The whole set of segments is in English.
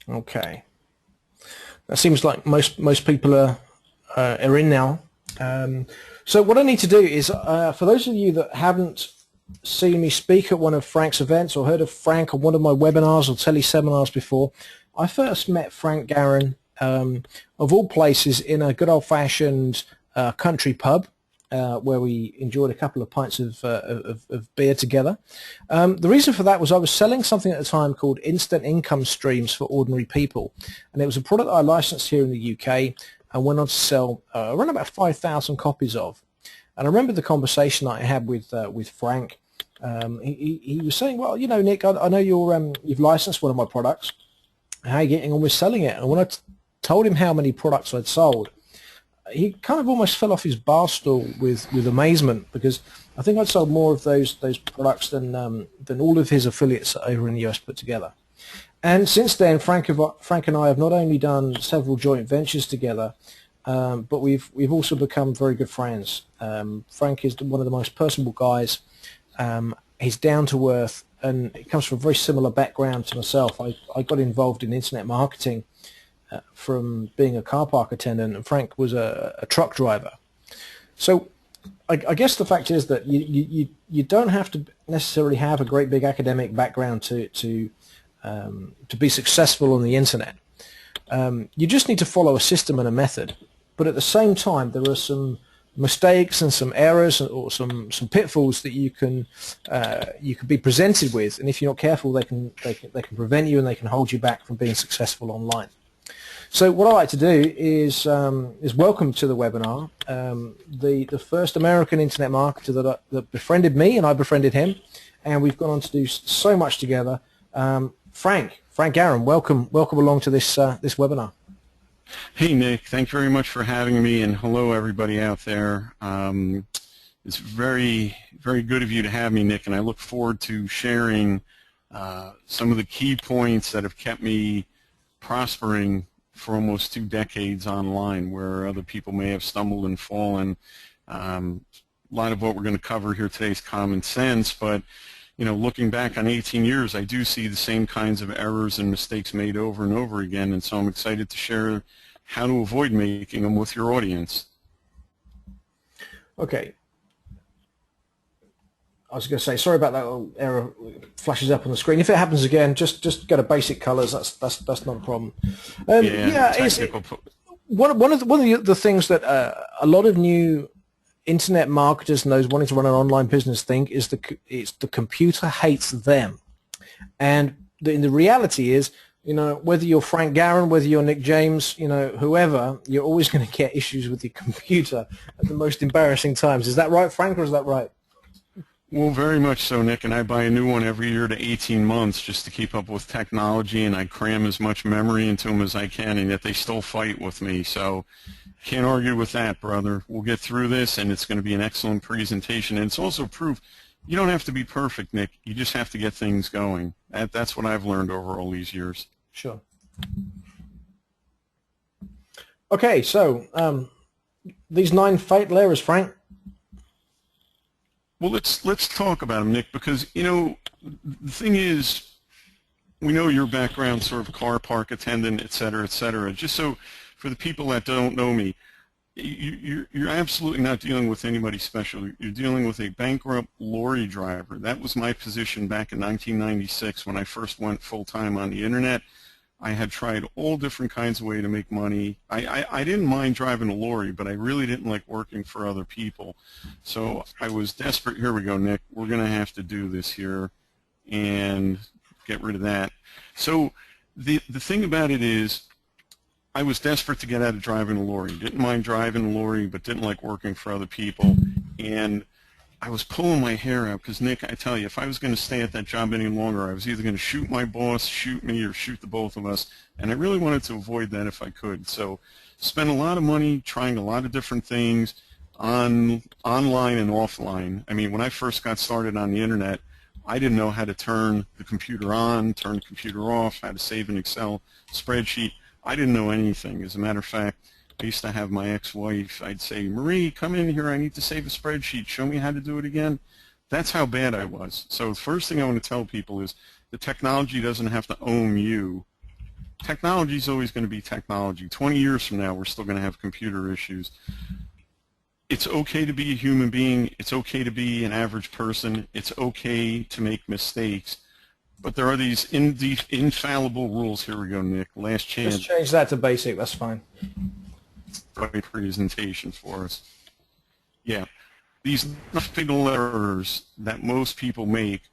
Okay. That seems like most people are in now. So what I need to do is, for those of you that haven't seen me speak at one of Frank's events or heard of Frank on one of my webinars or teleseminars before, I first met Frank Garon, of all places, in a good old-fashioned country pub where we enjoyed a couple of pints of beer together. The reason for that was I was selling something at the time called instant income streams for ordinary people, and it was a product that I licensed here in the UK and went on to sell around about 5,000 copies of. And I remember the conversation that I had with Frank. He was saying, well, you know, Nick, I know you've licensed one of my products. How are you getting on with selling it? And when I told him how many products I'd sold, he kind of almost fell off his bar stool with amazement, because I think I'd sold more of those products than all of his affiliates over in the US put together. And since then, Frank and I have not only done several joint ventures together, but we've also become very good friends. Frank is one of the most personable guys. He's down to earth, and he comes from a very similar background to myself. I got involved in internet marketing from being a car park attendant, and Frank was a truck driver. So I guess the fact is that you don't have to necessarily have a great big academic background to be successful on the internet. You just need to follow a system and a method, but at the same time there are some mistakes and some errors or some pitfalls that you can be presented with, and if you're not careful, they can prevent you and they can hold you back from being successful online. So what I like to do is welcome to the webinar the first American internet marketer that befriended me, and I befriended him, and we've gone on to do so much together. Frank Garon, welcome along to this webinar. Hey Nick, thank you very much for having me, and hello everybody out there. It's very good of you to have me, Nick, and I look forward to sharing some of the key points that have kept me prospering for almost 2 decades online, where other people may have stumbled and fallen. A lot of what we're going to cover here today is common sense, but you know, looking back on 18 years, I do see the same kinds of errors and mistakes made over and over again, and so I'm excited to share how to avoid making them with your audience. Okay. I was going to say, sorry about that little error flashes up on the screen. If it happens again, just go to basic colors. That's not a problem. One of the things that a lot of new internet marketers and those wanting to run an online business think is the computer hates them, and the reality is, you know, whether you're Frank Garon, whether you're Nick James, you know, whoever, you're always going to get issues with your computer at the most embarrassing times. Is that right, Frank, or is that right? Well, very much so, Nick, and I buy a new one every year to 18 months just to keep up with technology, and I cram as much memory into them as I can, and yet they still fight with me. So can't argue with that, brother. We'll get through this, and it's going to be an excellent presentation. And it's also proof you don't have to be perfect, Nick. You just have to get things going. That's what I've learned over all these years. Sure. Okay, so these 9 fatal errors, Frank. Well, let's talk about them, Nick, because, you know, the thing is, we know your background, sort of car park attendant, et cetera, et cetera. Just so for the people that don't know me, you're absolutely not dealing with anybody special. You're dealing with a bankrupt lorry driver. That was my position back in 1996 when I first went full-time on the internet. I had tried all different kinds of ways to make money. I didn't mind driving a lorry, but I really didn't like working for other people. So I was desperate. Here we go, Nick. We're going to have to do this here and get rid of that. So the thing about it is, I was desperate to get out of driving a lorry. Didn't mind driving a lorry, but didn't like working for other people. And I was pulling my hair out because, Nick, I tell you, if I was going to stay at that job any longer, I was either going to shoot my boss, shoot me, or shoot the both of us. And I really wanted to avoid that if I could. So spent a lot of money trying a lot of different things online and offline. I mean, when I first got started on the internet, I didn't know how to turn the computer on, turn the computer off, how to save an Excel spreadsheet. I didn't know anything. As a matter of fact, I used to have my ex-wife, I'd say, Marie, come in here, I need to save a spreadsheet, show me how to do it again. That's how bad I was. So the first thing I want to tell people is the technology doesn't have to own you. technology is always going to be technology. 20 years from now, we're still going to have computer issues. It's okay to be a human being. It's okay to be an average person. It's okay to make mistakes. But there are these infallible rules. Here we go, Nick. Last chance. Just change that to basic. That's fine. Right presentation for us. Yeah. These fatal errors that most people make,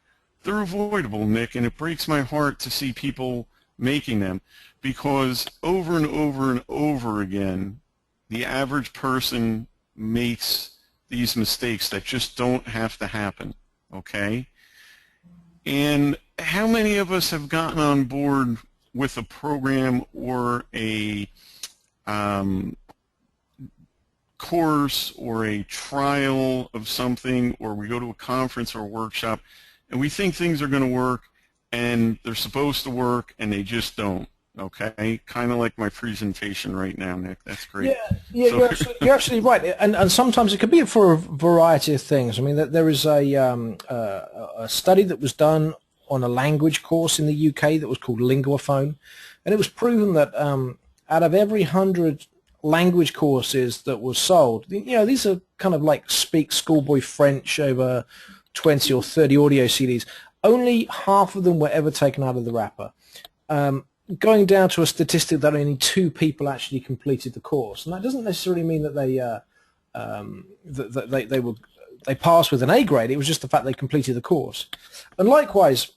they're avoidable, Nick, and it breaks my heart to see people making them, because over and over and over again, the average person makes these mistakes that just don't have to happen, okay? And how many of us have gotten on board with a program or a course or a trial of something, or we go to a conference or a workshop and we think things are going to work and they're supposed to work and they just don't, okay? Kind of like my presentation right now, Nick. That's great. Yeah, So, you're absolutely right, and sometimes it could be for a variety of things. I mean, there is a study that was done on a language course in the UK that was called Linguaphone, and it was proven that out of every 100 language courses that were sold, these are kind of like speak schoolboy French over 20 or 30 audio CDs. Only half of them were ever taken out of the wrapper, going down to a statistic that only 2 people actually completed the course. And that doesn't necessarily mean that they passed with an A grade. It was just the fact they completed the course. And likewise,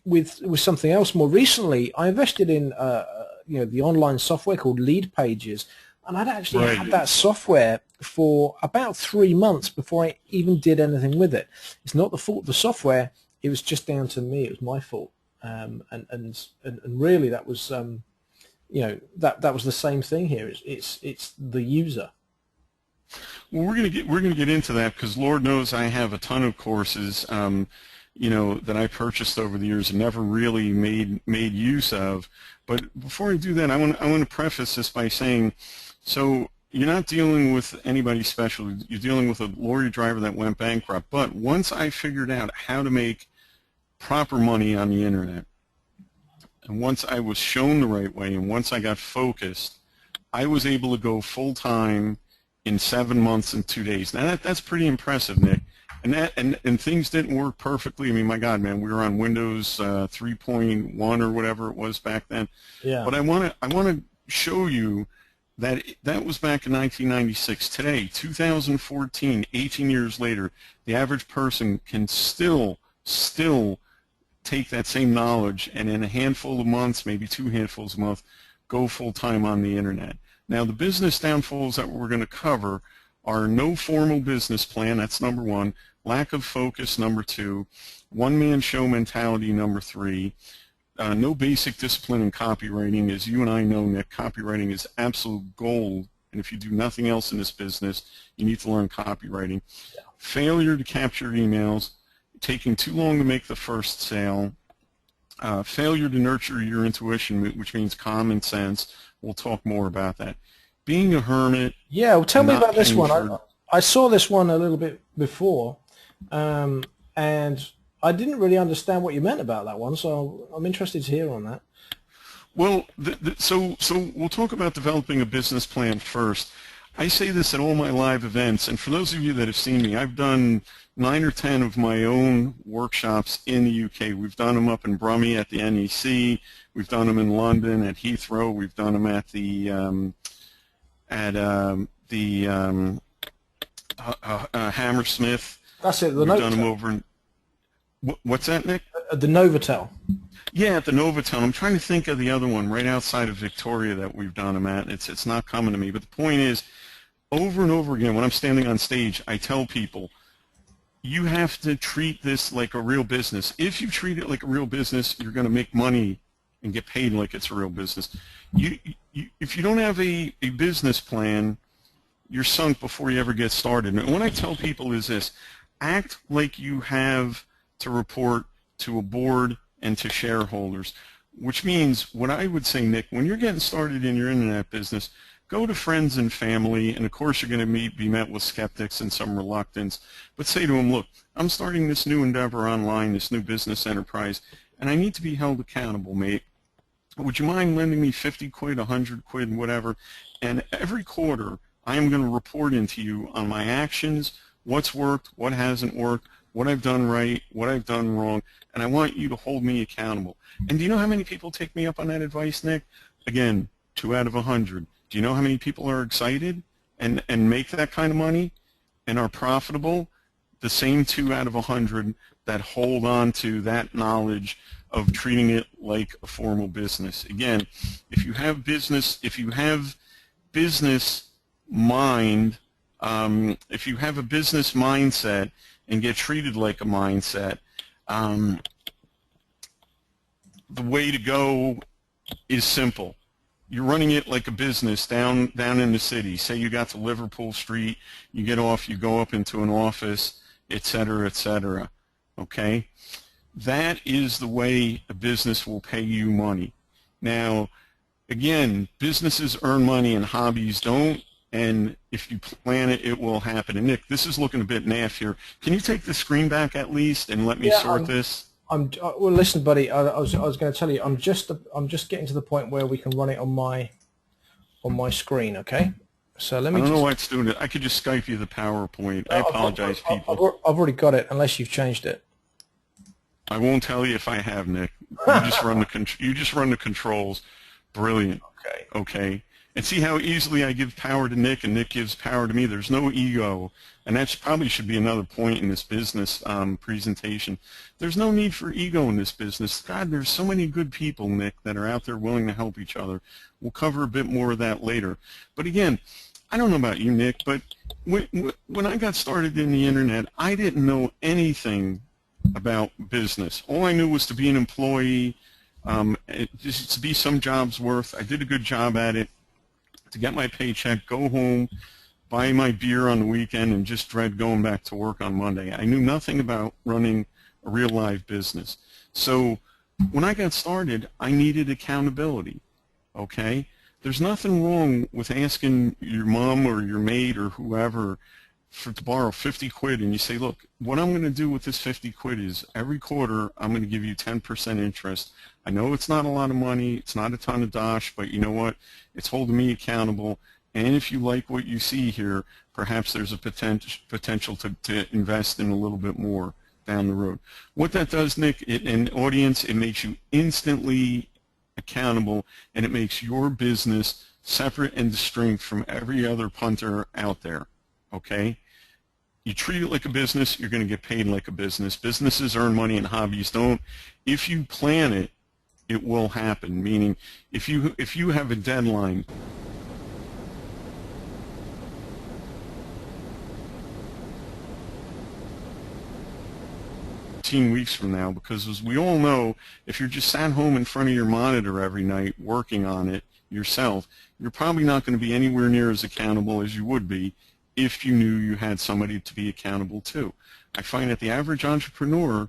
with something else more recently, I invested in the online software called Lead Pages, and I'd actually had that software for about 3 months before I even did anything with it. It's not the fault of the software; it was just down to me. It was my fault, and really that was that was the same thing here. It's the user. well, we're gonna get into that, because Lord knows I have a ton of courses, that I purchased over the years and never really made use of. But before I do that, I want to preface this by saying, so you're not dealing with anybody special. You're dealing with a lorry driver that went bankrupt. But once I figured out how to make proper money on the internet, and once I was shown the right way, and once I got focused, I was able to go full time in 7 months and 2 days. Now that's pretty impressive, Nick. And things didn't work perfectly. I mean, my God, man, we were on Windows 3.1 or whatever it was back then. Yeah. But I want to show you that that was back in 1996. Today, 2014, 18 years later, the average person can still take that same knowledge and in a handful of months, maybe 2 handfuls a month, go full time on the internet. Now, the business downfalls that we're going to cover are no formal business plan, that's number 1, lack of focus, number 2, one-man show mentality, number 3, no basic discipline in copywriting. As you and I know, Nick, copywriting is absolute gold, and if you do nothing else in this business, you need to learn copywriting. Yeah. Failure to capture emails, taking too long to make the first sale, failure to nurture your intuition, which means common sense. We'll talk more about that. Being a hermit. Yeah, well, tell me about this one. I saw this one a little bit before, and I didn't really understand what you meant about that one, so I'm interested to hear on that. Well, so we'll talk about developing a business plan first. I say this at all my live events, and for those of you that have seen me, I've done 9 or 10 of my own workshops in the UK. We've done them up in Brummie at the NEC. We've done them in London at Heathrow. We've done them at the Hammersmith. That's it. We've done them over in. What's that, Nick? The Novotel. Yeah, at the Novotel. I'm trying to think of the other one right outside of Victoria that we've done them at. It's not coming to me. But the point is, over and over again, when I'm standing on stage, I tell people, you have to treat this like a real business. If you treat it like a real business, you're going to make money and get paid like it's a real business. If you don't have a business plan, you're sunk before you ever get started. And what I tell people is this: act like you have to report to a board and to shareholders, which means what I would say, Nick, when you're getting started in your internet business, go to friends and family, and of course you're going to be met with skeptics and some reluctance, but say to them, look, I'm starting this new endeavor online, this new business enterprise, and I need to be held accountable, mate. would you mind lending me 50 quid, 100 quid, whatever? And every quarter, I am going to report into you on my actions, what's worked, what hasn't worked, what I've done right, what I've done wrong, and I want you to hold me accountable. And do you know how many people take me up on that advice, Nick? Again, 2 out of 100. Do you know how many people are excited and make that kind of money and are profitable? The same 2 out of 100 that hold on to that knowledge of treating it like a formal business. Again, if you have business mind, if you have a business mindset and get treated like a mindset, the way to go is simple. You're running it like a business down in the city. Say you got to Liverpool Street, you get off, you go up into an office, etc., etc. Okay? That is the way a business will pay you money. Now, again, businesses earn money and hobbies don't, and if you plan it, it will happen. And Nick, this is looking a bit naff here. Can you take the screen back at least and let me sort this? Well, listen, buddy. I was going to tell you. I'm just getting to the point where we can run it on my screen. Okay. So let me. I don't know why it's doing it. I could just Skype you the PowerPoint. I apologize, people. I've already got it, unless you've changed it. I won't tell you if I have, Nick. You just run the controls. Brilliant. Okay. Okay. And see how easily I give power to Nick and Nick gives power to me. There's no ego. And that probably should be another point in this business presentation. There's no need for ego in this business. God, there's so many good people, Nick, that are out there willing to help each other. We'll cover a bit more of that later. But again, I don't know about you, Nick, but when I got started in the Internet, I didn't know anything about business. All I knew was to be an employee, just to be some job's worth. I did a good job at it, to get my paycheck, go home, buy my beer on the weekend, and just dread going back to work on Monday. I knew nothing about running a real live business. So when I got started, I needed accountability, okay? There's nothing wrong with asking your mom or your maid or whoever to borrow 50 quid, and you say, look, what I'm going to do with this 50 quid is every quarter I'm going to give you 10% interest. I know it's not a lot of money, it's not a ton of dosh, but you know what? It's holding me accountable, and if you like what you see here, perhaps there's a potential to invest in a little bit more down the road. What that does, Nick, an audience, it makes you instantly accountable, and it makes your business separate and distinct from every other punter out there, okay? You treat it like a business, you're going to get paid like a business. Businesses earn money and hobbies don't. If you plan it, it will happen. Meaning, if you have a deadline, 15 weeks from now, because as we all know, if you're just sat home in front of your monitor every night working on it yourself, you're probably not going to be anywhere near as accountable as you would be if you knew you had somebody to be accountable to. I find that the average entrepreneur,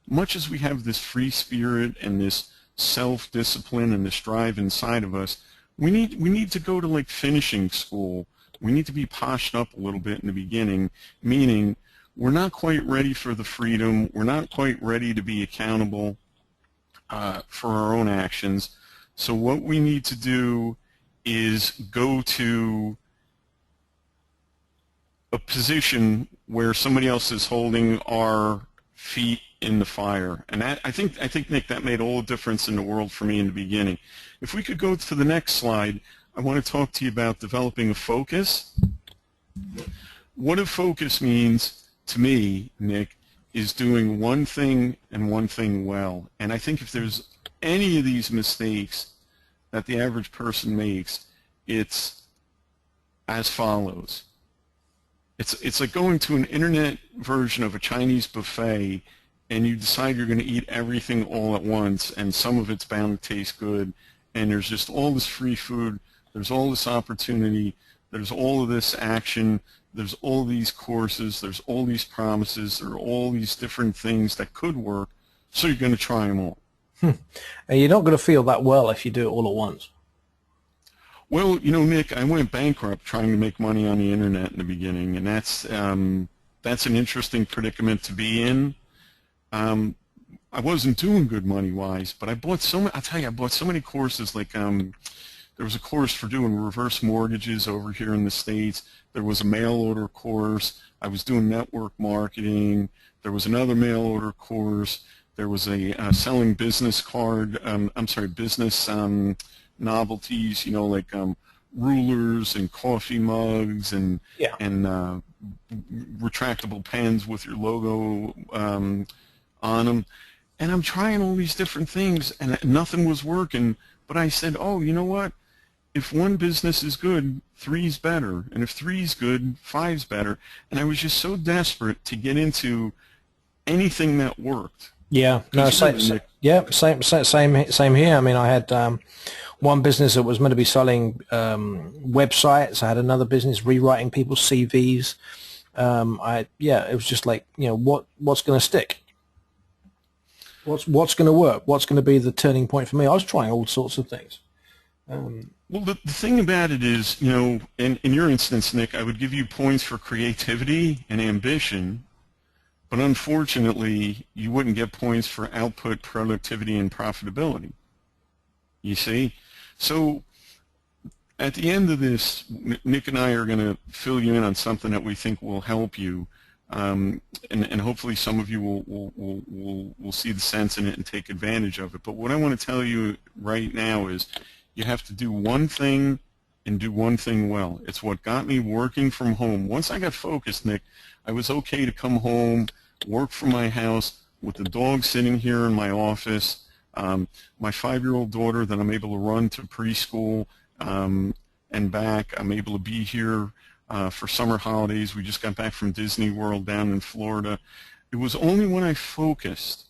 much as we have this free spirit and this self-discipline and this drive inside of us, we need to go to like finishing school. We need to be poshed up a little bit in the beginning, meaning we're not quite ready for the freedom. We're not quite ready to be accountable for our own actions. So what we need to do is go to a position where somebody else is holding our feet in the fire. And that, I think, Nick, that made all the difference in the world for me in the beginning. If we could go to the next slide, I want to talk to you about developing a focus. What a focus means to me, Nick, is doing one thing and one thing well. And I think if there's any of these mistakes that the average person makes, it's as follows. It's like going to an internet version of a Chinese buffet and you decide you're going to eat everything all at once, and some of it's bound to taste good, and there's just all this free food, there's all this opportunity, there's all of this action, there's all these courses, there's all these promises, there are all these different things that could work, so you're going to try them all. And you're not going to feel that well if you do it all at once. Well, you know, Nick, I went bankrupt trying to make money on the internet in the beginning, and that's an interesting predicament to be in. I wasn't doing good money-wise, but I bought so many, I'll tell you, I bought so many courses, like there was a course for doing reverse mortgages over here in the States. There was a mail order course. I was doing network marketing. There was another mail order course. There was a selling business card, business novelties, you know, like rulers and coffee mugs and Yeah. retractable pens with your logo on them. And I'm trying all these different things, and nothing was working. But I said, oh, you know what? If one business is good, three's better. And if three's good, five's better. And I was just so desperate to get into anything that worked. Yeah, no, same here. I mean, I had one business that was meant to be selling websites. I had another business rewriting people's CVs. It was just like, you know, what's going to stick? What's going to work? What's going to be the turning point for me? I was trying all sorts of things. Well, the thing about it is, you know, in your instance, Nick, I would give you points for creativity and ambition, but unfortunately, you wouldn't get points for output, productivity, and profitability. You see? So at the end of this, Nick and I are going to fill you in on something that we think will help you, and hopefully some of you will see the sense in it and take advantage of it. But what I want to tell you right now is you have to do one thing and do one thing well. It's what got me working from home. Once I got focused, Nick, I was okay to come home, work from my house with the dog sitting here in my office, my 5-year-old daughter that I'm able to run to preschool and back. I'm able to be here for summer holidays. We just got back from Disney World down in Florida. It was only when I focused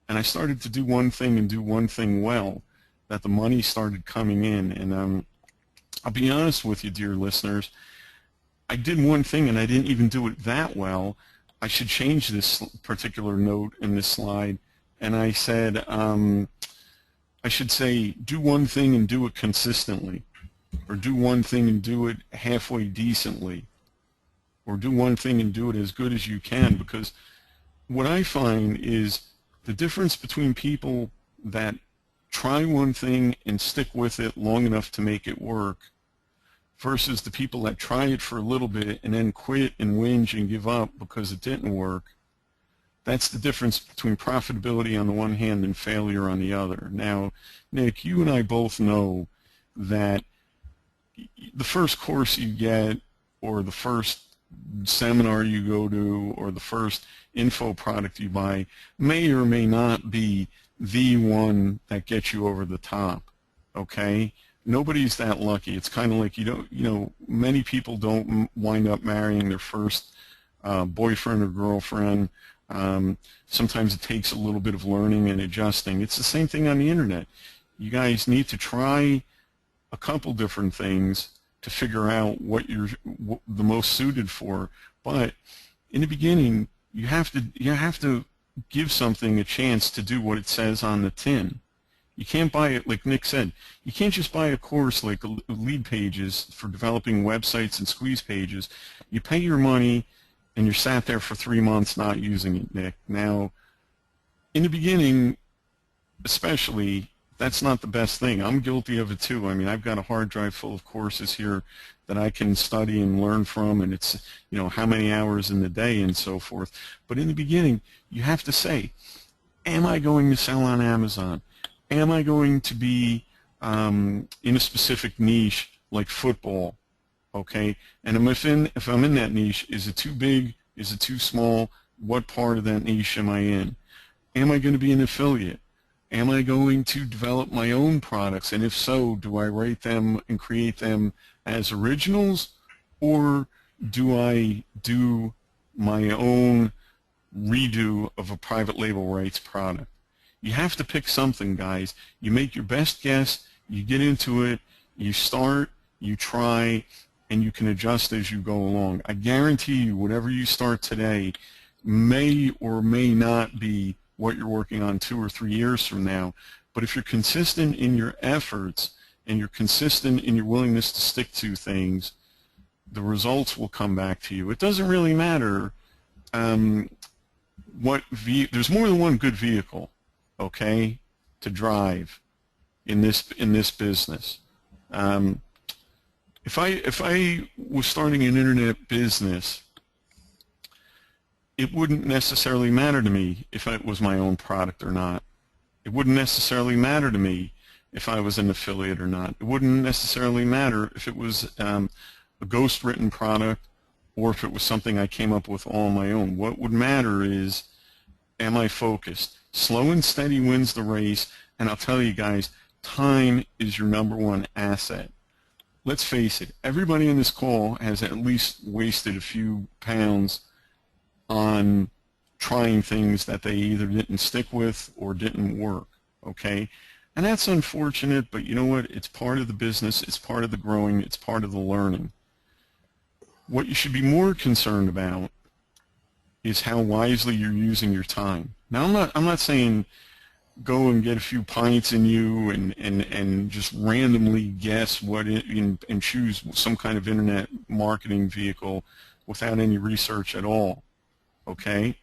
and I started to do one thing and do one thing well that the money started coming in. And I'll be honest with you, dear listeners, I did one thing and I didn't even do it that well. I should change this particular note in this slide. And I said, I should say, do one thing and do it consistently, or do one thing and do it halfway decently, or do one thing and do it as good as you can. Because what I find is the difference between people that try one thing and stick with it long enough to make it work versus the people that try it for a little bit and then quit and whinge and give up because it didn't work. That's the difference between profitability on the one hand and failure on the other. Now, Nick, you and I both know that the first course you get, or the first seminar you go to, or the first info product you buy may or may not be the one that gets you over the top, okay? Nobody's that lucky. It's kind of like, you know, many people don't wind up marrying their first boyfriend or girlfriend. Sometimes it takes a little bit of learning and adjusting. It's the same thing on the internet. You guys need to try a couple different things to figure out what you're the most suited for. But in the beginning, you have to give something a chance to do what it says on the tin. You can't buy it, like Nick said, you can't just buy a course like Lead Pages for developing websites and squeeze pages. You pay your money and you're sat there for 3 months not using it, Nick. Now, in the beginning, especially, that's not the best thing. I'm guilty of it too. I mean, I've got a hard drive full of courses here that I can study and learn from, and it's, you know, how many hours in the day and so forth. But in the beginning, you have to say, am I going to sell on Amazon? Am I going to be in a specific niche like football? Okay, and if I'm in that niche, is it too big? Is it too small? What part of that niche am I in? Am I going to be an affiliate? Am I going to develop my own products? And if so, do I write them and create them as originals, or do I do my own redo of a private label rights product? You have to pick something, guys. You make your best guess, you get into it, you start, you try, and you can adjust as you go along. I guarantee you, whatever you start today may or may not be what you're working on 2 or 3 years from now. But if you're consistent in your efforts and you're consistent in your willingness to stick to things, the results will come back to you. It doesn't really matter there's more than one good vehicle. okay, to drive in this business. If I was starting an internet business, it wouldn't necessarily matter to me if it was my own product or not. It wouldn't necessarily matter to me if I was an affiliate or not. It wouldn't necessarily matter if it was a ghost-written product or if it was something I came up with all on my own. What would matter is, am I focused? Slow and steady wins the race, and I'll tell you guys, time is your #1 asset. Let's face it, everybody on this call has at least wasted a few pounds on trying things that they either didn't stick with or didn't work, okay? And that's unfortunate, but you know what? It's part of the business, it's part of the growing, it's part of the learning. What you should be more concerned about is how wisely you're using your time. Now, I'm not saying go and get a few pints in you and just randomly guess and choose some kind of internet marketing vehicle without any research at all, okay?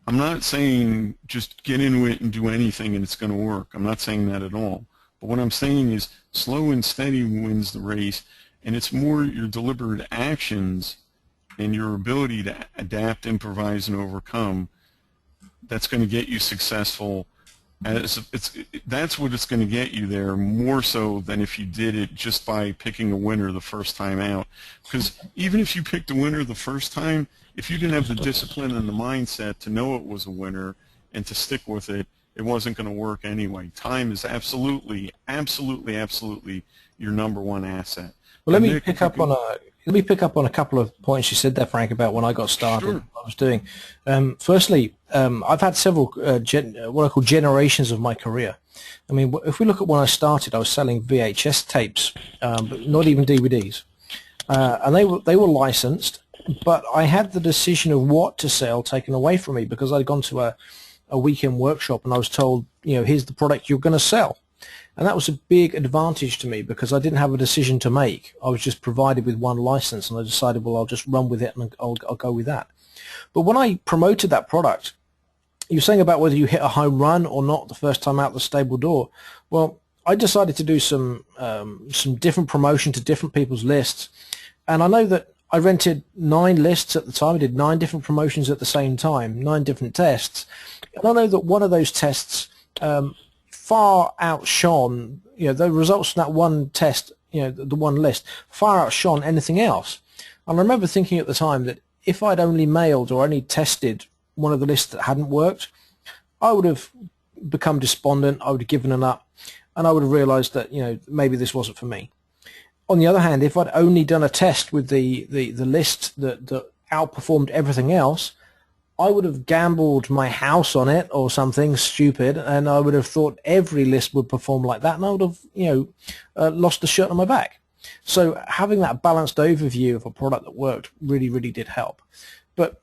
I'm not saying just get into it and do anything and it's going to work. I'm not saying that at all. But what I'm saying is slow and steady wins the race, and it's more your deliberate actions and your ability to adapt, improvise, and overcome that's going to get you successful. That's what it's going to get you there, more so than if you did it just by picking a winner the first time out. Because even if you picked a winner the first time, if you didn't have the discipline and the mindset to know it was a winner and to stick with it, it wasn't going to work anyway. Time is absolutely, absolutely, absolutely your #1 asset. Well, let me pick up on a couple of points you said there, Frank, about when I got started. Sure. What I was doing. Firstly, I've had several what I call generations of my career. I mean, if we look at when I started, I was selling VHS tapes, but not even DVDs, and they were licensed. But I had the decision of what to sell taken away from me because I'd gone to a weekend workshop and I was told, here's the product you're going to sell. And that was a big advantage to me because I didn't have a decision to make. I was just provided with one license and I decided, well, I'll just run with it and I'll go with that. But when I promoted that product, you're saying about whether you hit a home run or not the first time out the stable door. Well, I decided to do some different promotion to different people's lists. And I know that I rented 9 lists at the time. I did 9 different promotions at the same time, 9 different tests. And I know that one of those tests far outshone, the results from that one test, the one list, far outshone anything else. And I remember thinking at the time that if I'd only mailed or only tested one of the lists that hadn't worked, I would have become despondent, I would have given it up, and I would have realized that, maybe this wasn't for me. On the other hand, if I'd only done a test with the list that outperformed everything else, I would have gambled my house on it or something stupid, and I would have thought every list would perform like that, and I would have, lost the shirt on my back. So having that balanced overview of a product that worked really, really did help. But,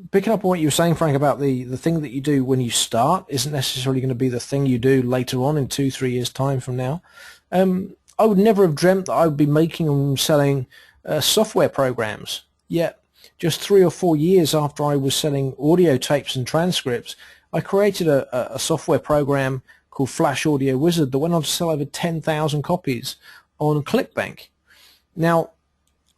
picking up on what you were saying, Frank, about the thing that you do when you start isn't necessarily going to be the thing you do later on in 2-3 years' time from now. I would never have dreamt that I would be making and selling software programs. Yet, just 3 or 4 years after I was selling audio tapes and transcripts, I created a software program called Flash Audio Wizard that went on to sell over 10,000 copies on ClickBank. Now,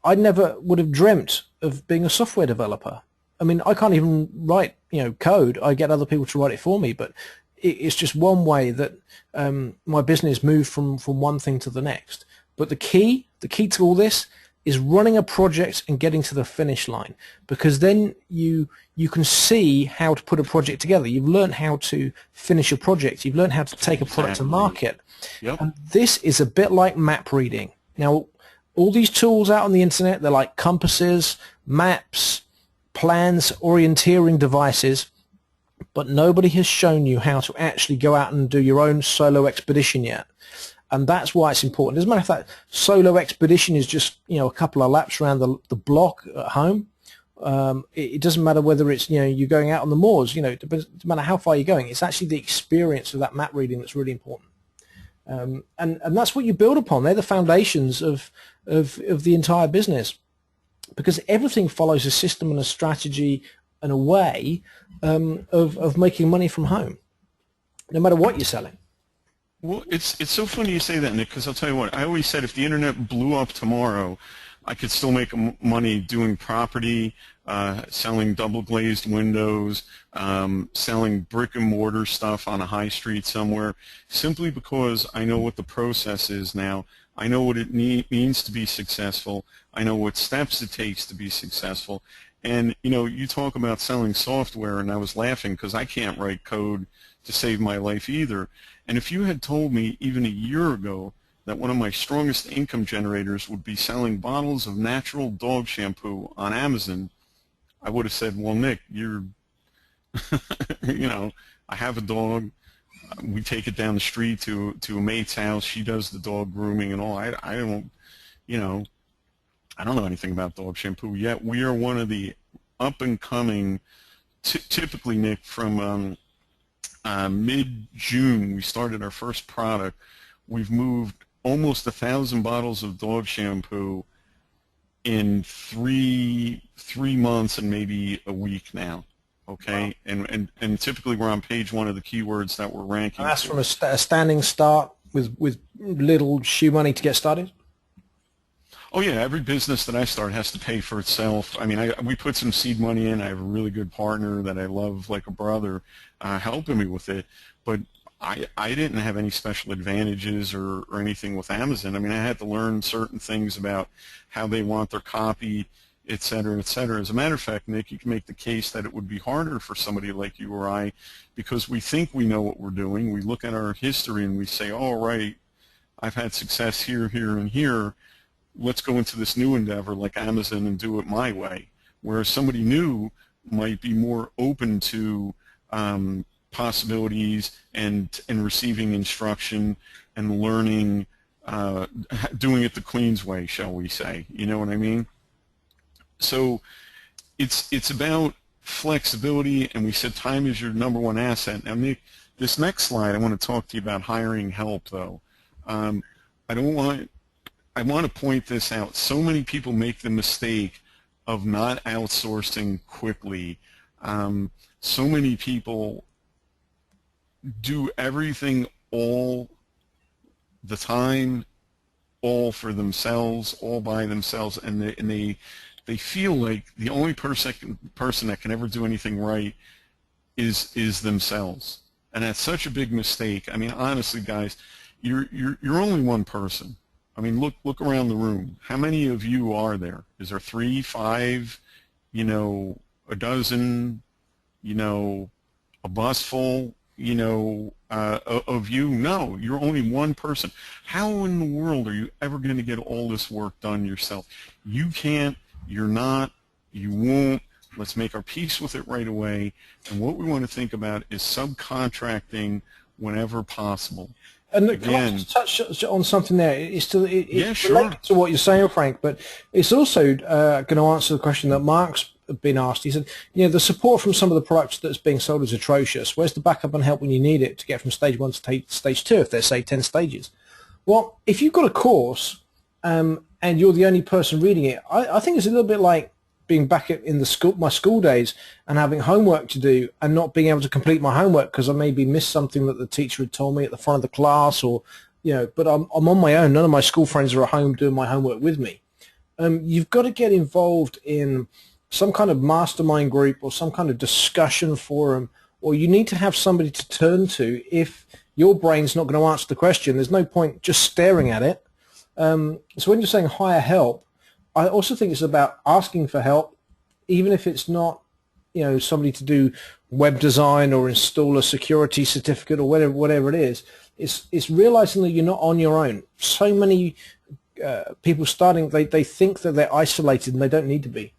I never would have dreamt of being a software developer. I mean, I can't even write, code. I get other people to write it for me, but it's just one way that my business moved from one thing to the next. But the key to all this is running a project and getting to the finish line, because then you can see how to put a project together. You've learned how to finish a project. You've learned how to take a product to market. Yep. And this is a bit like map reading. Now, all these tools out on the internet, they're like compasses, maps, plans, orienteering devices, but nobody has shown you how to actually go out and do your own solo expedition yet. And that's why it's important. As a matter of fact, solo expedition is just, a couple of laps around the block at home. It doesn't matter whether it's, you're going out on the moors, it doesn't matter how far you're going. It's actually the experience of that map reading that's really important. And that's what you build upon. They're the foundations of the entire business, because everything follows a system and a strategy and a way of making money from home, no matter what you're selling. Well, it's so funny you say that, Nick, because I'll tell you what, I always said if the internet blew up tomorrow, I could still make money doing property, selling double glazed windows, selling brick and mortar stuff on a high street somewhere, simply because I know what the process is now. I know what it means to be successful. I know what steps it takes to be successful. And, you know, you talk about selling software, and I was laughing because I can't write code to save my life either. And if you had told me even a year ago that one of my strongest income generators would be selling bottles of natural dog shampoo on Amazon, I would have said, well, Nick, you're, you know, I have a dog. We take it down the street to a mate's house. She does the dog grooming and all. I don't, you know, I don't know anything about dog shampoo yet. We are one of the up-and-coming, typically, Nick, from mid-June, we started our first product. We've moved almost 1,000 bottles of dog shampoo in three months and maybe a week now. Okay, wow. and typically we're on page 1 of the keywords that we're ranking. And that's from a standing start with little shoe money to get started. Oh yeah, every business that I start has to pay for itself. I mean, we put some seed money in. I have a really good partner that I love like a brother helping me with it. But I didn't have any special advantages or anything with Amazon. I mean, I had to learn certain things about how they want their copy, et cetera, et cetera. As a matter of fact, Nick, you can make the case that it would be harder for somebody like you or I because we think we know what we're doing. We look at our history and we say, all right, I've had success here, here, and here. Let's go into this new endeavor like Amazon and do it my way. Whereas somebody new might be more open to possibilities and receiving instruction and learning, doing it the Queen's way, shall we say. You know what I mean? So it's about flexibility, and we said time is your #1 asset. Now, Nick, this next slide, I want to talk to you about hiring help, though. I want to point this out. So many people make the mistake of not outsourcing quickly. So many people do everything all the time, all for themselves, all by themselves, and they feel like the only person that can ever do anything right is themselves, and that's such a big mistake. I mean, honestly, guys, you're only one person. I mean, look around the room. How many of you are there? Is there 3, 5, you know, a dozen, you know, a bus full, you know, of you? No, you're only one person. How in the world are you ever going to get all this work done yourself? You can't, you're not, you won't. Let's make our peace with it right away. And what we want to think about is subcontracting whenever possible. And can I just touch on something there? It's yeah, sure. related to what you're saying, Frank, but it's also going to answer the question that Mark's been asked. He said, you know, the support from some of the products that's being sold is atrocious. Where's the backup and help when you need it to get from stage 1 to stage 2, if there's, say, 10 stages? Well, if you've got a course and you're the only person reading it, I think it's a little bit like being back in my school days and having homework to do and not being able to complete my homework because I maybe missed something that the teacher had told me at the front of the class, or, you know, but I'm on my own. None of my school friends are at home doing my homework with me. You've got to get involved in some kind of mastermind group or some kind of discussion forum, or you need to have somebody to turn to if your brain's not going to answer the question. There's no point just staring at it. So when you're saying hire help, I also think it's about asking for help, even if it's not, you know, somebody to do web design or install a security certificate or whatever it is. It's realizing that you're not on your own. So many people starting, they think that they're isolated and they don't need to be.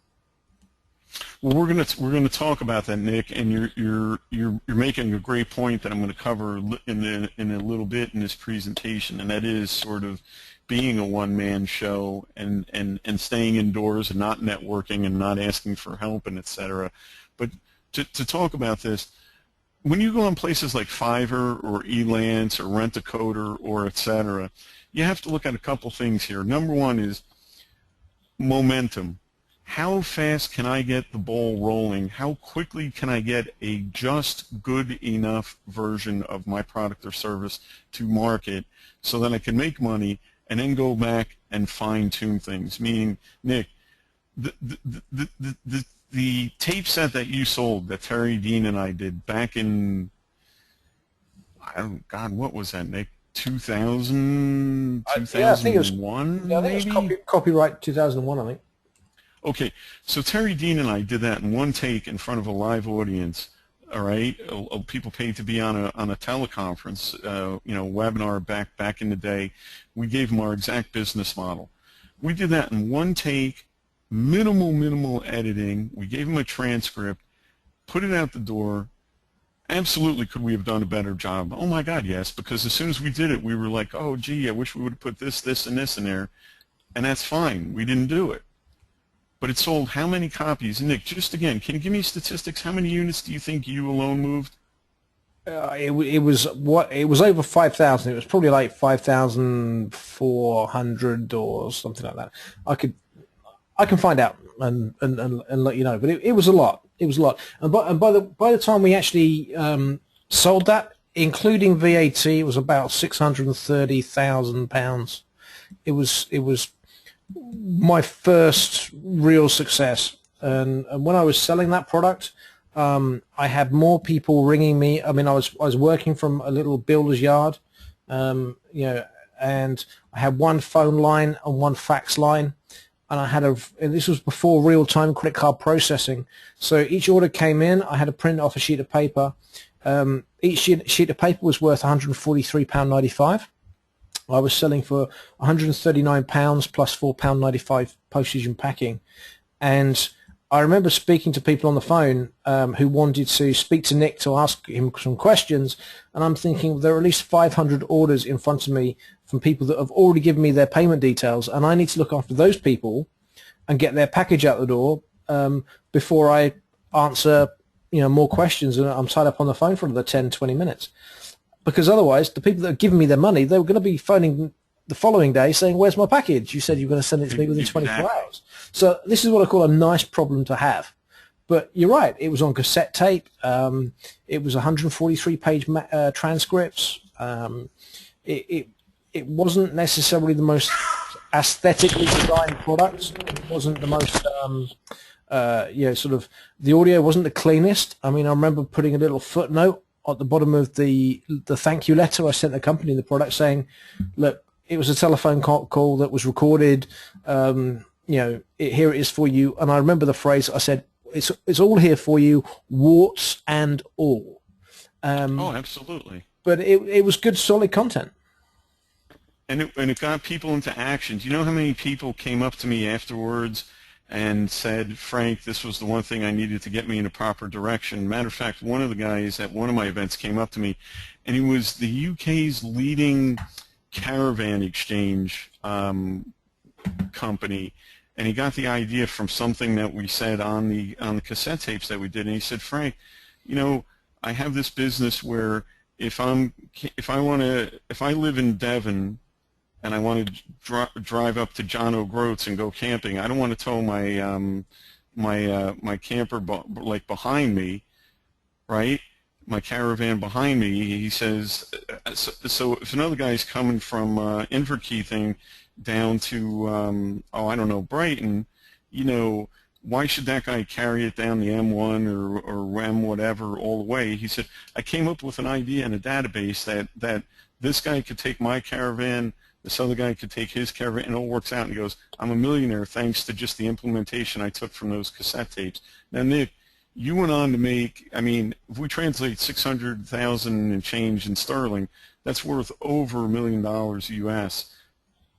Well, we're gonna talk about that, Nick, and you're making a great point that I'm going to cover in a little bit in this presentation, and that is sort of being a one-man show and staying indoors and not networking and not asking for help and etc. But to talk about this, when you go on places like Fiverr or Elance or Rent-A-Coder or etc., you have to look at a couple things here. Number one is momentum. how fast can I get the ball rolling? How quickly can I get a just good enough version of my product or service to market so that I can make money and then go back and fine-tune things? Meaning, Nick, the tape set that you sold that Terry Dean and I did back in, God, what was that, Nick? 2000, Yeah, I think it was. 2001, Yeah, I think it was maybe? copyright 2001. I think. Okay, so Terry Dean and I did that in one take in front of a live audience. All right, people paid to be on a teleconference, webinar back in the day. We gave them our exact business model. We did that in one take, minimal editing. We gave them a transcript, put it out the door. Absolutely, could we have done a better job? Oh my God, yes, because as soon as we did it, we were like, oh gee, I wish we would have put this, and this in there, and that's fine. We didn't do it. But it sold how many copies? Nick, just again, can you give me statistics? How many units do you think you alone moved? It was over 5,000. It was probably like 5,400 or something like that. I can find out and let you know. But it was a lot. It was a lot. And by the time we actually sold that, including VAT, it was about £630,000. It was my first real success. And when I was selling that product, I had more people ringing me. I mean, I was working from a little builder's yard, and I had one phone line and one fax line, and this was before real-time credit card processing. So each order came in, I had to print off a sheet of paper. Each sheet of paper was worth £143.95. I was selling for £139 plus £4.95 postage and packing. And I remember speaking to people on the phone who wanted to speak to Nick to ask him some questions, and I'm thinking there are at least 500 orders in front of me from people that have already given me their payment details, and I need to look after those people and get their package out the door before I answer more questions, and I'm tied up on the phone for another 10, 20 minutes. Because otherwise, the people that are giving me their money, they were going to be phoning the following day saying, where's my package? You said you were going to send it to me within 24 hours. So this is what I call a nice problem to have. But you're right, it was on cassette tape. It was 143-page transcripts. It wasn't necessarily the most aesthetically designed product. It wasn't the most, the audio wasn't the cleanest. I mean, I remember putting a little footnote at the bottom of the thank you letter I sent the company the product saying, look, it was a telephone call that was recorded. Here it is for you. And I remember the phrase I said, it's all here for you, warts and all. Oh, absolutely. But it was good, solid content. And it got people into action. Do you know how many people came up to me afterwards and said, Frank, this was the one thing I needed to get me in a proper direction? Matter of fact, one of the guys at one of my events came up to me, and he was the UK's leading caravan exchange company, and he got the idea from something that we said on the cassette tapes that we did, and he said, Frank, I have this business where if I live in Devon and I want to drive up to John O'Groats and go camping, I don't want to tow my my camper behind me, right? My caravan behind me. He says, so if another guy's coming from Inverkeithing down to I don't know, Brighton, why should that guy carry it down the M1 or M whatever all the way? He said, I came up with an idea in a database that this guy could take my caravan, this other guy could take his caravan, and it all works out. And he goes, I'm a millionaire thanks to just the implementation I took from those cassette tapes. Now, Nick, you went on to make, I mean, if we translate 600,000 and change in sterling, that's worth over $1 million US.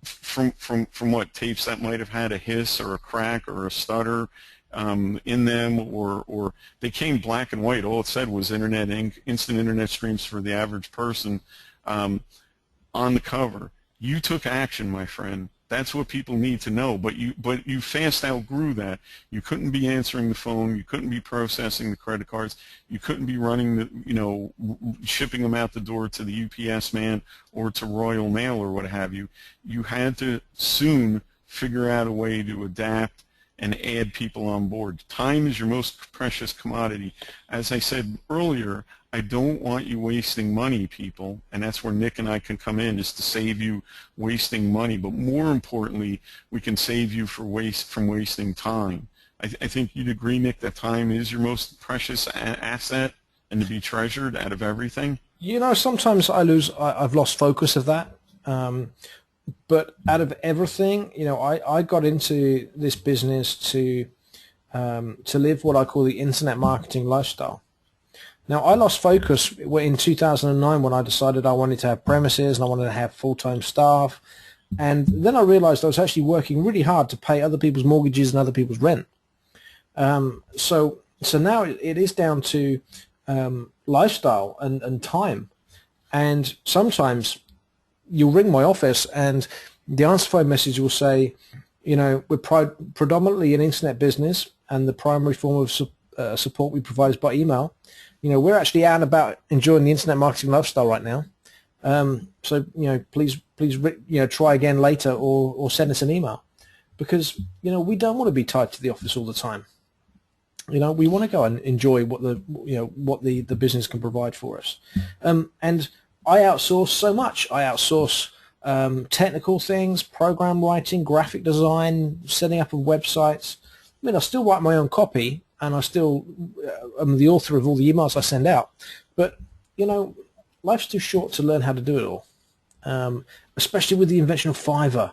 From what tapes that might have had a hiss or a crack or a stutter in them, or they came black and white. All it said was instant internet streams for the average person on the cover. You took action, my friend. That's what people need to know. But you fast outgrew that. You couldn't be answering the phone. You couldn't be processing the credit cards. You couldn't be running shipping them out the door to the UPS man or to Royal Mail or what have you. You had to soon figure out a way to adapt and add people on board. Time is your most precious commodity. As I said earlier, I don't want you wasting money, people, and that's where Nick and I can come in, is to save you wasting money. But more importantly, we can save you from wasting time. I think you'd agree, Nick, that time is your most precious asset and to be treasured out of everything? You know, sometimes I've lost focus of that. But out of everything, you know, I got into this business to live what I call the internet marketing lifestyle. Now, I lost focus in 2009 when I decided I wanted to have premises and I wanted to have full-time staff. And then I realized I was actually working really hard to pay other people's mortgages and other people's rent. So now it is down to lifestyle and time. And sometimes you'll ring my office and the answer phone message will say, you know, we're predominantly an internet business and the primary form of support we provide is by email. You know, we're actually out and about enjoying the internet marketing lifestyle right now. So, you know, please, you know, try again later or send us an email, because, you know, we don't want to be tied to the office all the time. You know, we want to go and enjoy what the business can provide for us. And I outsource so much. I outsource technical things, program writing, graphic design, setting up of websites. I mean, I still write my own copy, and I still am the author of all the emails I send out. But, you know, life's too short to learn how to do it all, especially with the invention of Fiverr.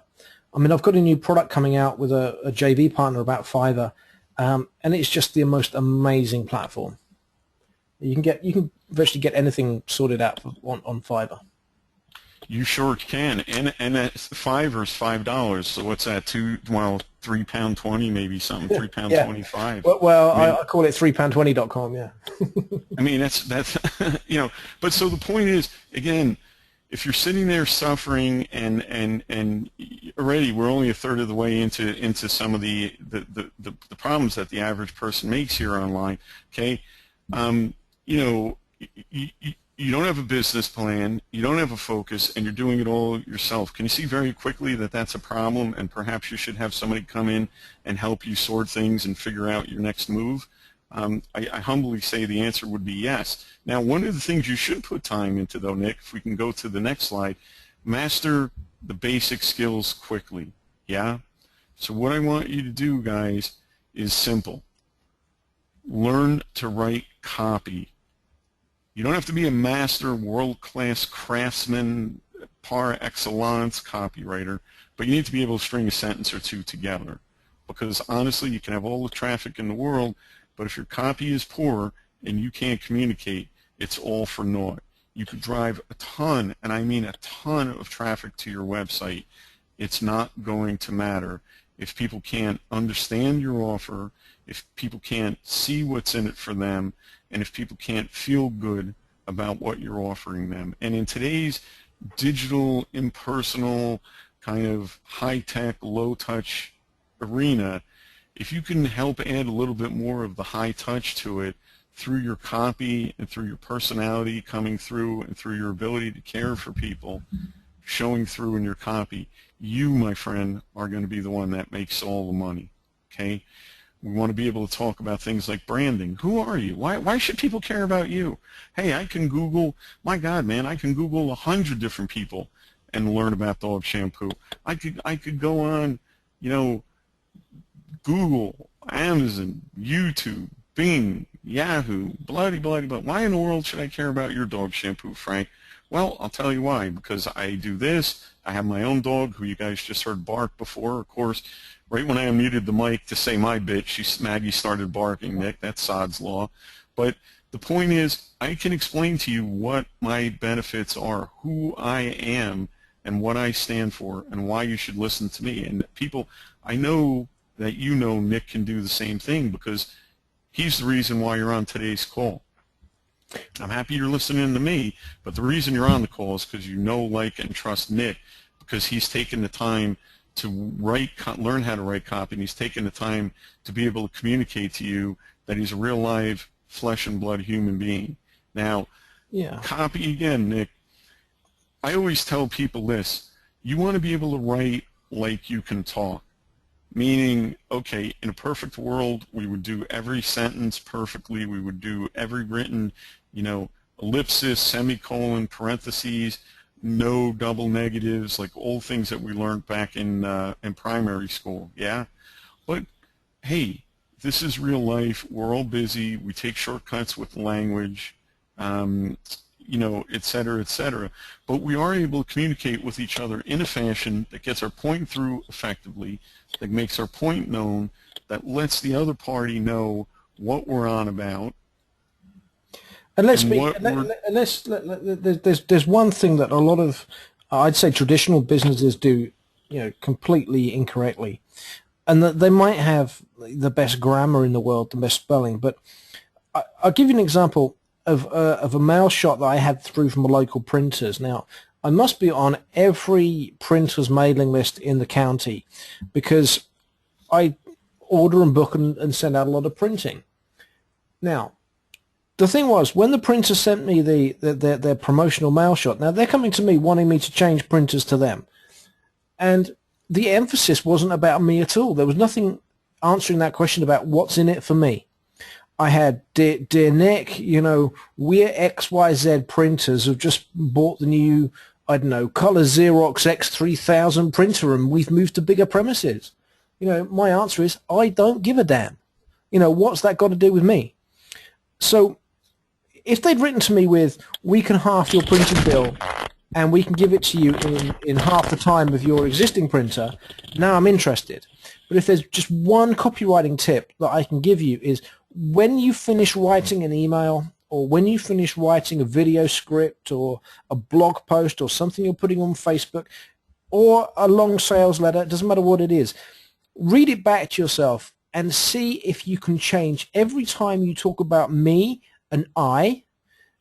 I mean, I've got a new product coming out with a JV partner about Fiverr, and it's just the most amazing platform. You can virtually get anything sorted out on Fiverr. You sure can, and Fiverr is $5. So what's that? £3.20 maybe something. £3.25. Well, I call it £3.20.com. Yeah. I mean that's you know. But so the point is, again, if you're sitting there suffering and already we're only a third of the way into some of the problems that the average person makes here online. Okay, you know, you don't have a business plan, you don't have a focus, and you're doing it all yourself. Can you see very quickly that that's a problem, and perhaps you should have somebody come in and help you sort things and figure out your next move? I humbly say the answer would be yes. Now, one of the things you should put time into, though, Nick, if we can go to the next slide, master the basic skills quickly. Yeah? So what I want you to do, guys, is simple. Learn to write copy. You don't have to be a master, world-class craftsman, par excellence copywriter, but you need to be able to string a sentence or two together. Because honestly, you can have all the traffic in the world, but if your copy is poor and you can't communicate, it's all for naught. You could drive a ton, and I mean a ton of traffic to your website. It's not going to matter if people can't understand your offer, if people can't see what's in it for them, and if people can't feel good about what you're offering them. And in today's digital, impersonal, kind of high-tech, low-touch arena, if you can help add a little bit more of the high touch to it through your copy and through your personality coming through and through your ability to care for people showing through in your copy, you, my friend, are going to be the one that makes all the money. Okay? We want to be able to talk about things like branding. Who are you? Why should people care about you? Hey, I can Google, my God, man, I can Google 100 different people and learn about dog shampoo. I could go on, you know, Google, Amazon, YouTube, Bing, Yahoo, bloody. Why in the world should I care about your dog shampoo, Frank? Well, I'll tell you why. Because I do this. I have my own dog, who you guys just heard bark before. Of course, right when I unmuted the mic to say my bit, Maggie started barking, Nick. That's Sod's Law. But the point is, I can explain to you what my benefits are, who I am, and what I stand for, and why you should listen to me. And people, I know that you know Nick can do the same thing, because he's the reason why you're on today's call. I'm happy you're listening to me, but the reason you're on the call is because you know, like, and trust Nick, because he's taken the time to learn how to write copy, and he's taken the time to be able to communicate to you that he's a real live flesh and blood human being. Now, yeah. Copy again, Nick. I always tell people this. You want to be able to write like you can talk. Meaning, okay, in a perfect world, we would do every sentence perfectly. We would do every written, ellipsis, semicolon, parentheses, no double negatives, like all things that we learned back in primary school. Yeah, but hey, this is real life. We're all busy. We take shortcuts with language. Um, et cetera, et cetera. But we are able to communicate with each other in a fashion that gets our point through effectively, that makes our point known, that lets the other party know what we're on about, And let's and be, what we're... there's one thing that a lot of, I'd say traditional businesses do, completely incorrectly. And that they might have the best grammar in the world, the best spelling, but I'll give you an example of a mail shot that I had through from a local printers. Now, I must be on every printer's mailing list in the county because I order and book and send out a lot of printing. Now, the thing was, when the printer sent me their promotional mail shot, now they're coming to me wanting me to change printers to them. And the emphasis wasn't about me at all. There was nothing answering that question about what's in it for me. I had, dear Nick, we're XYZ printers have just bought the new, I don't know, Color Xerox X3000 printer and we've moved to bigger premises. My answer is, I don't give a damn. What's that got to do with me? So if they'd written to me with, we can half your printing bill and we can give it to you in half the time of your existing printer, now I'm interested. But if there's just one copywriting tip that I can give you is, when you finish writing an email or when you finish writing a video script or a blog post or something you're putting on Facebook or a long sales letter, it doesn't matter what it is, read it back to yourself and see if you can change every time you talk about me and I,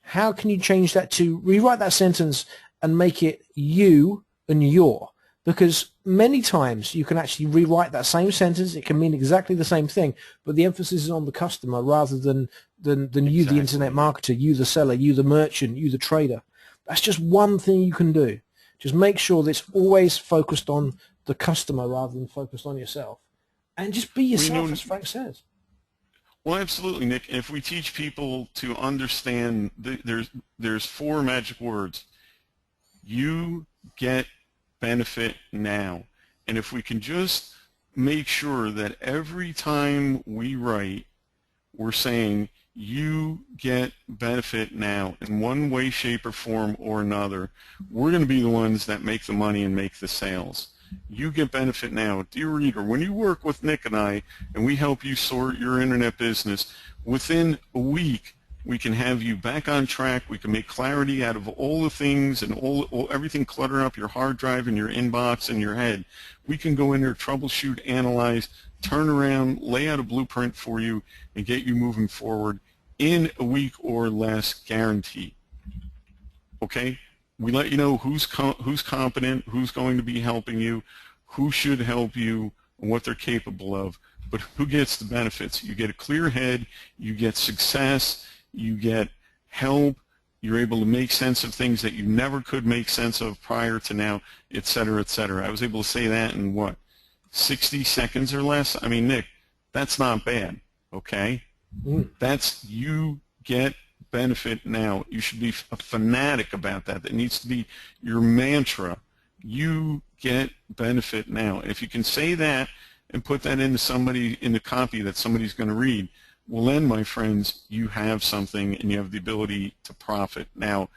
how can you change that to rewrite that sentence and make it you and your? Because many times you can actually rewrite that same sentence. It can mean exactly the same thing, but the emphasis is on the customer rather than you, the internet marketer, you, the seller, you, the merchant, you, the trader. That's just one thing you can do. Just make sure that it's always focused on the customer rather than focused on yourself. And just be yourself, as Frank says. Well, absolutely, Nick. And if we teach people to understand, there's 4 magic words. You get benefit now. And if we can just make sure that every time we write, we're saying you get benefit now in one way, shape, or form or another, we're going to be the ones that make the money and make the sales. You get benefit now. Dear reader, when you work with Nick and I, and we help you sort your internet business, within a week, we can have you back on track. We can make clarity out of all the things and everything cluttering up your hard drive and your inbox and your head. We can go in there, troubleshoot, analyze, turn around, lay out a blueprint for you, and get you moving forward in a week or less, guaranteed. Okay? We let you know who's competent, who's going to be helping you, who should help you, and what they're capable of. But who gets the benefits? You get a clear head, you get success, you get help, you're able to make sense of things that you never could make sense of prior to now, et cetera, et cetera. I was able to say that in, 60 seconds or less? I mean, Nick, that's not bad, okay? That's, you get benefit now. You should be a fanatic about that. That needs to be your mantra. You get benefit now. If you can say that and put that into somebody, in the copy that somebody's going to read, well then, my friends, you have something and you have the ability to profit. Now,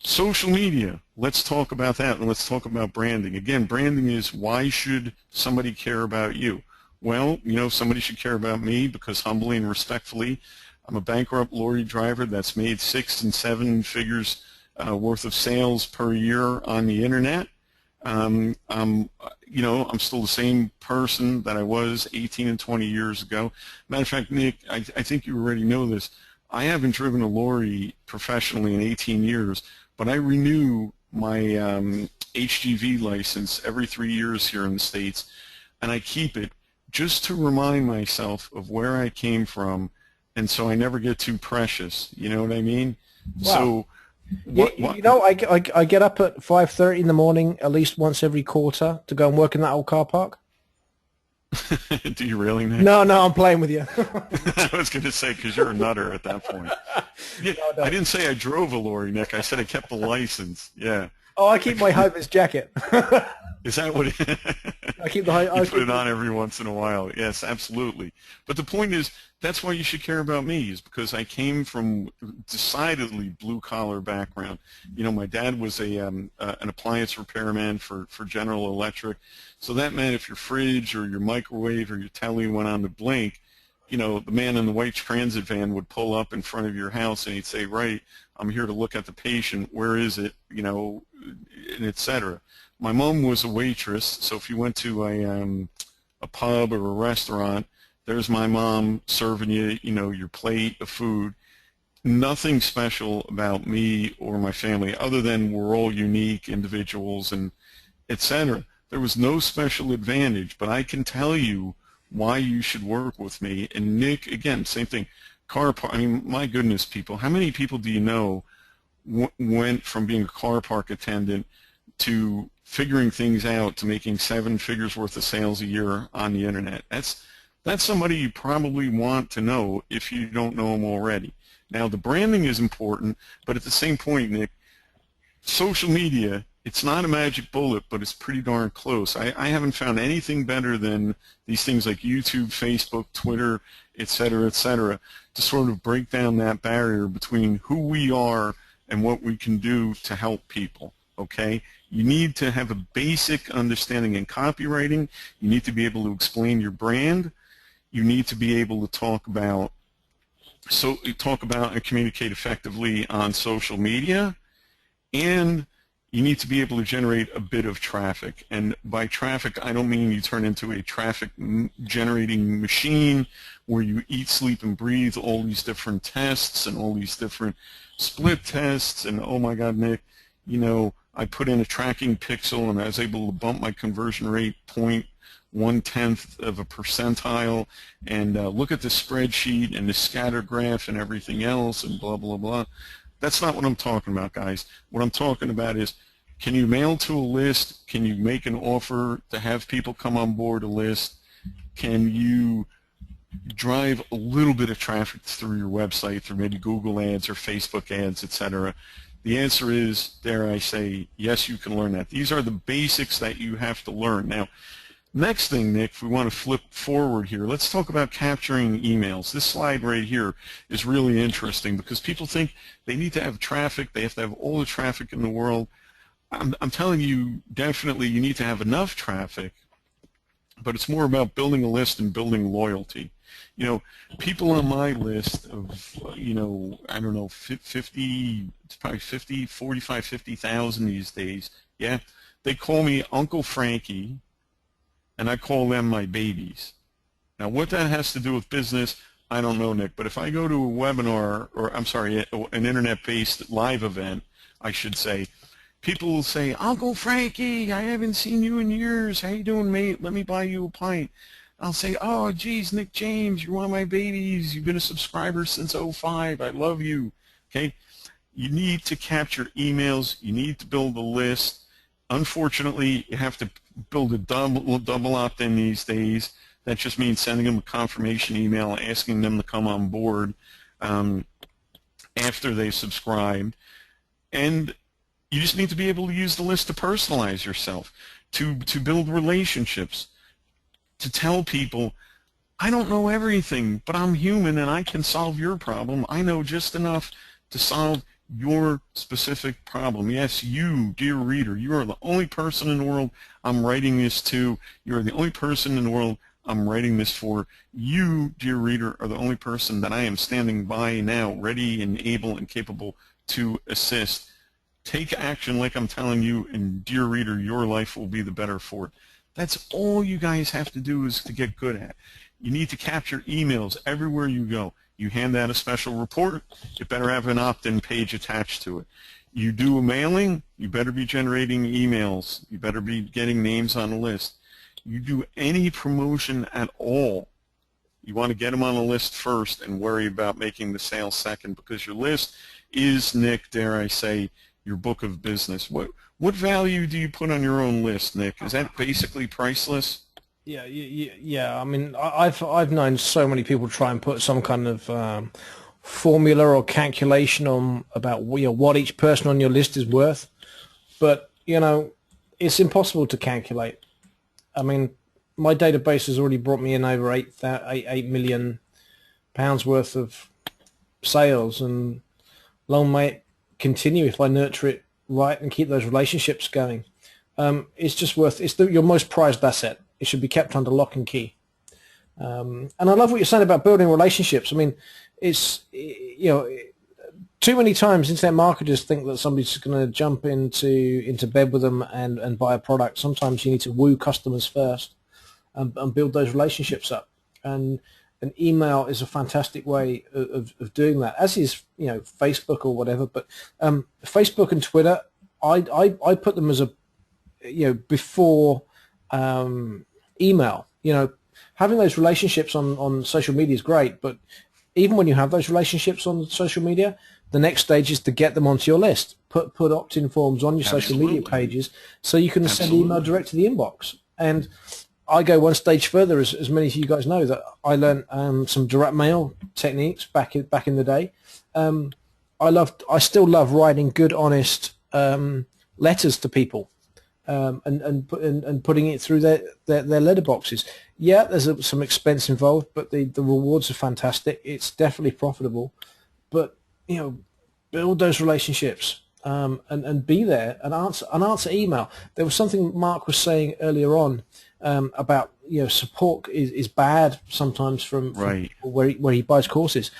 social media, let's talk about that, and let's talk about branding. Again, branding is, why should somebody care about you? Well, somebody should care about me because, humbly and respectfully, I'm a bankrupt lorry driver that's made 6 and 7 figures worth of sales per year on the internet. I'm still the same person that I was 18 and 20 years ago. Matter of fact, Nick, I think you already know this. I haven't driven a lorry professionally in 18 years, but I renew my HGV license every 3 years here in the States, and I keep it just to remind myself of where I came from, and so I never get too precious. You know what I mean? Wow. So, I get up at 5:30 in the morning at least once every quarter to go and work in that old car park. Do you really, Nick? No, no, I'm playing with you. I was going to say, because you're a nutter at that point. Yeah, No, I no. didn't say I drove a lorry, Nick. I said I kept the license. Yeah. Oh, I keep my Homer's jacket. Is that what I keep you I put keep it on every once in a while? Yes, absolutely. But the point is, that's why you should care about me, is because I came from decidedly blue-collar background. You know, my dad was an appliance repairman for General Electric, so that meant if your fridge or your microwave or your telly went on the blink, you know, the man in the white transit van would pull up in front of your house and he'd say, right, I'm here to look at the patient. Where is it? You know, and et cetera. My mom was a waitress, so if you went to a pub or a restaurant, there's my mom serving you, you know, your plate of food. Nothing special about me or my family other than we're all unique individuals and et cetera. There was no special advantage, but I can tell you why you should work with me. And Nick, again, same thing. I mean, my goodness, people, how many people do you know went from being a car park attendant to figuring things out to making 7 figures worth of sales a year on the internet? That's somebody you probably want to know if you don't know them already. Now, the branding is important, but at the same point, Nick, social media, it's not a magic bullet, but it's pretty darn close. I haven't found anything better than these things like YouTube, Facebook, Twitter, et cetera, to sort of break down that barrier between who we are and what we can do to help people, okay? You need to have a basic understanding in copywriting. You need to be able to explain your brand. You need to be able to talk about and communicate effectively on social media, and you need to be able to generate a bit of traffic. And by traffic, I don't mean you turn into a traffic generating machine where you eat, sleep, and breathe all these different tests and all these different split tests. And oh my God, Nick, you know, I put in a tracking pixel and I was able to bump my conversion rate 0.1/10 of a percentile, and look at the spreadsheet and the scatter graph and everything else and blah, blah, blah. That's not what I'm talking about, guys. What I'm talking about is, can you mail to a list? Can you make an offer to have people come on board a list? Can you drive a little bit of traffic through your website, through maybe Google ads or Facebook ads, etc.? The answer is, dare I say, yes, you can learn that. These are the basics that you have to learn. Now, next thing, Nick, if we want to flip forward here, let's talk about capturing emails. This slide right here is really interesting because people think they need to have traffic, they have to have all the traffic in the world. I'm telling you, definitely you need to have enough traffic, but it's more about building a list and building loyalty. You know, people on my list of, you know, I don't know, 50, it's probably 50, 45, 50,000 these days, yeah? They call me Uncle Frankie, and I call them my babies. Now, what that has to do with business, I don't know, Nick, but if I go to a webinar, or I'm sorry, an internet-based live event, I should say, people will say, Uncle Frankie, I haven't seen you in years. How you doing, mate? Let me buy you a pint. I'll say, oh, geez, Nick James, you're one of my babies. You've been a subscriber since '05. I love you. Okay? You need to capture emails. You need to build a list. Unfortunately, you have to build a double opt-in these days. That just means sending them a confirmation email, asking them to come on board after they subscribed. And you just need to be able to use the list to personalize yourself, to build relationships, to tell people, I don't know everything, but I'm human and I can solve your problem. I know just enough to solve your specific problem. Yes, you, dear reader, you are the only person in the world I'm writing this to. You are the only person in the world I'm writing this for. You, dear reader, are the only person that I am standing by now, ready and able and capable to assist. Take action like I'm telling you, and dear reader, your life will be the better for it. That's all you guys have to do is to get good at. You need to capture emails everywhere you go. You hand out a special report, it better have an opt-in page attached to it. You do a mailing, you better be generating emails. You better be getting names on the list. You do any promotion at all, you want to get them on the list first and worry about making the sale second, because your list is, Nick, dare I say, your book of business. What value do you put on your own list, Nick? Is that basically priceless? Yeah. I mean, I've known so many people try and put some kind of formula or calculation on about what each person on your list is worth, but it's impossible to calculate. I mean, my database has already brought me in over 8 million pounds worth of sales, and long may it continue if I nurture it right and keep those relationships going. It's just your most prized asset. It should be kept under lock and key. And I love what you're saying about building relationships. I mean, it's, too many times internet marketers think that somebody's just going to jump into bed with them and buy a product. Sometimes you need to woo customers first and build those relationships up. And email is a fantastic way of doing that, as is Facebook or whatever. But Facebook and Twitter, I put them as before email. Having those relationships on social media is great, but even when you have those relationships on social media, the next stage is to get them onto your list. Put opt-in forms on your social media pages so you can send email direct to the inbox. And I go one stage further, as many of you guys know, that I learned some direct mail techniques back in the day. I still love writing good, honest letters to people, and putting it through their letterboxes. Yeah, there's some expense involved, but the rewards are fantastic. It's definitely profitable. But build those relationships, and be there and answer email. There was something Mark was saying earlier on about support is bad sometimes from people where he buys courses.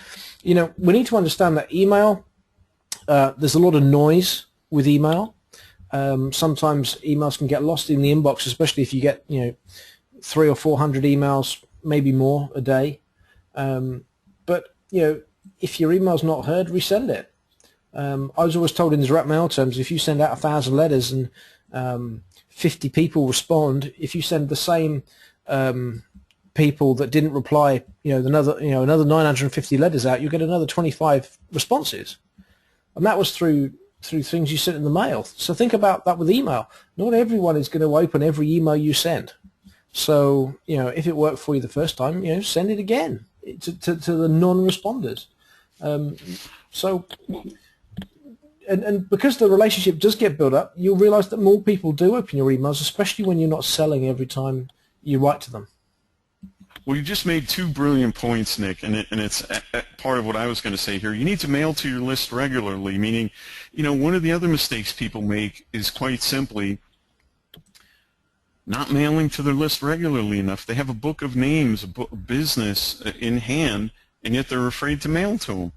We need to understand that email. There's a lot of noise with email. Sometimes emails can get lost in the inbox, especially if you get 300 or 400 emails, maybe more a day. But if your email's not heard, resend it. I was always told in direct mail terms, if you send out 1,000 letters and 50 people respond, if you send the same people that didn't reply, another 950 letters out, you get another 25 responses, and that was through things you sent in the mail. So think about that with email. Not everyone is going to open every email you send. So if it worked for you the first time, send it again to the non-responders. And because the relationship does get built up, you'll realize that more people do open your emails, especially when you're not selling every time you write to them. Well, you just made two brilliant points, Nick, and it's part of what I was going to say here. You need to mail to your list regularly, meaning, one of the other mistakes people make is quite simply not mailing to their list regularly enough. They have a book of names, a book of business in hand, and yet they're afraid to mail to them.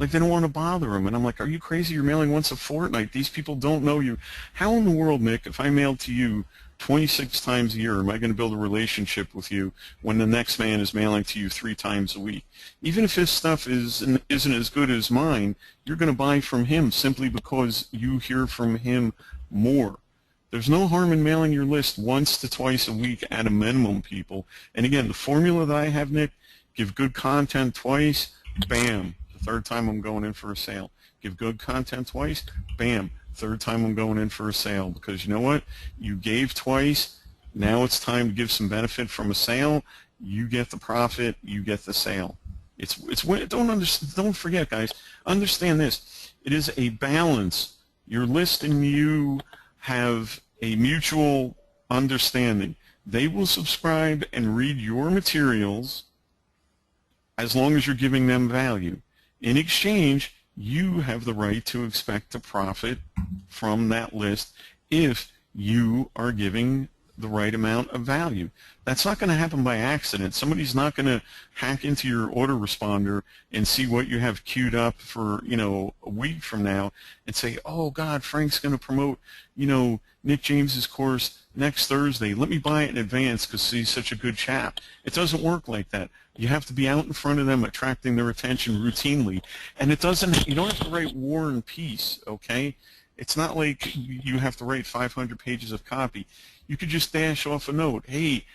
Like, they don't want to bother them. And I'm like, are you crazy? You're mailing once a fortnight. These people don't know you. How in the world, Nick, if I mailed to you 26 times a year, am I going to build a relationship with you when the next man is mailing to you 3 times a week? Even if his stuff isn't as good as mine, you're going to buy from him simply because you hear from him more. There's no harm in mailing your list once to twice a week at a minimum, people. And again, the formula that I have, Nick, give good content twice, bam, the third time I'm going in for a sale. Give good content twice, bam, third time I'm going in for a sale. Because you know what? You gave twice, now it's time to give some benefit from a sale. You get the profit, you get the sale. Don't forget, guys, understand this. It is a balance. Your list and you have a mutual understanding. They will subscribe and read your materials as long as you're giving them value. In exchange, you have the right to expect a profit from that list if you are giving the right amount of value. That's not going to happen by accident. Somebody's not going to hack into your autoresponder and see what you have queued up for, a week from now and say, oh God, Frank's going to promote, Nick James's course next Thursday. Let me buy it in advance because he's such a good chap. It doesn't work like that. You have to be out in front of them, attracting their attention routinely. And you don't have to write War and Peace, okay? It's not like you have to write 500 pages of copy. You could just dash off a note. Hey,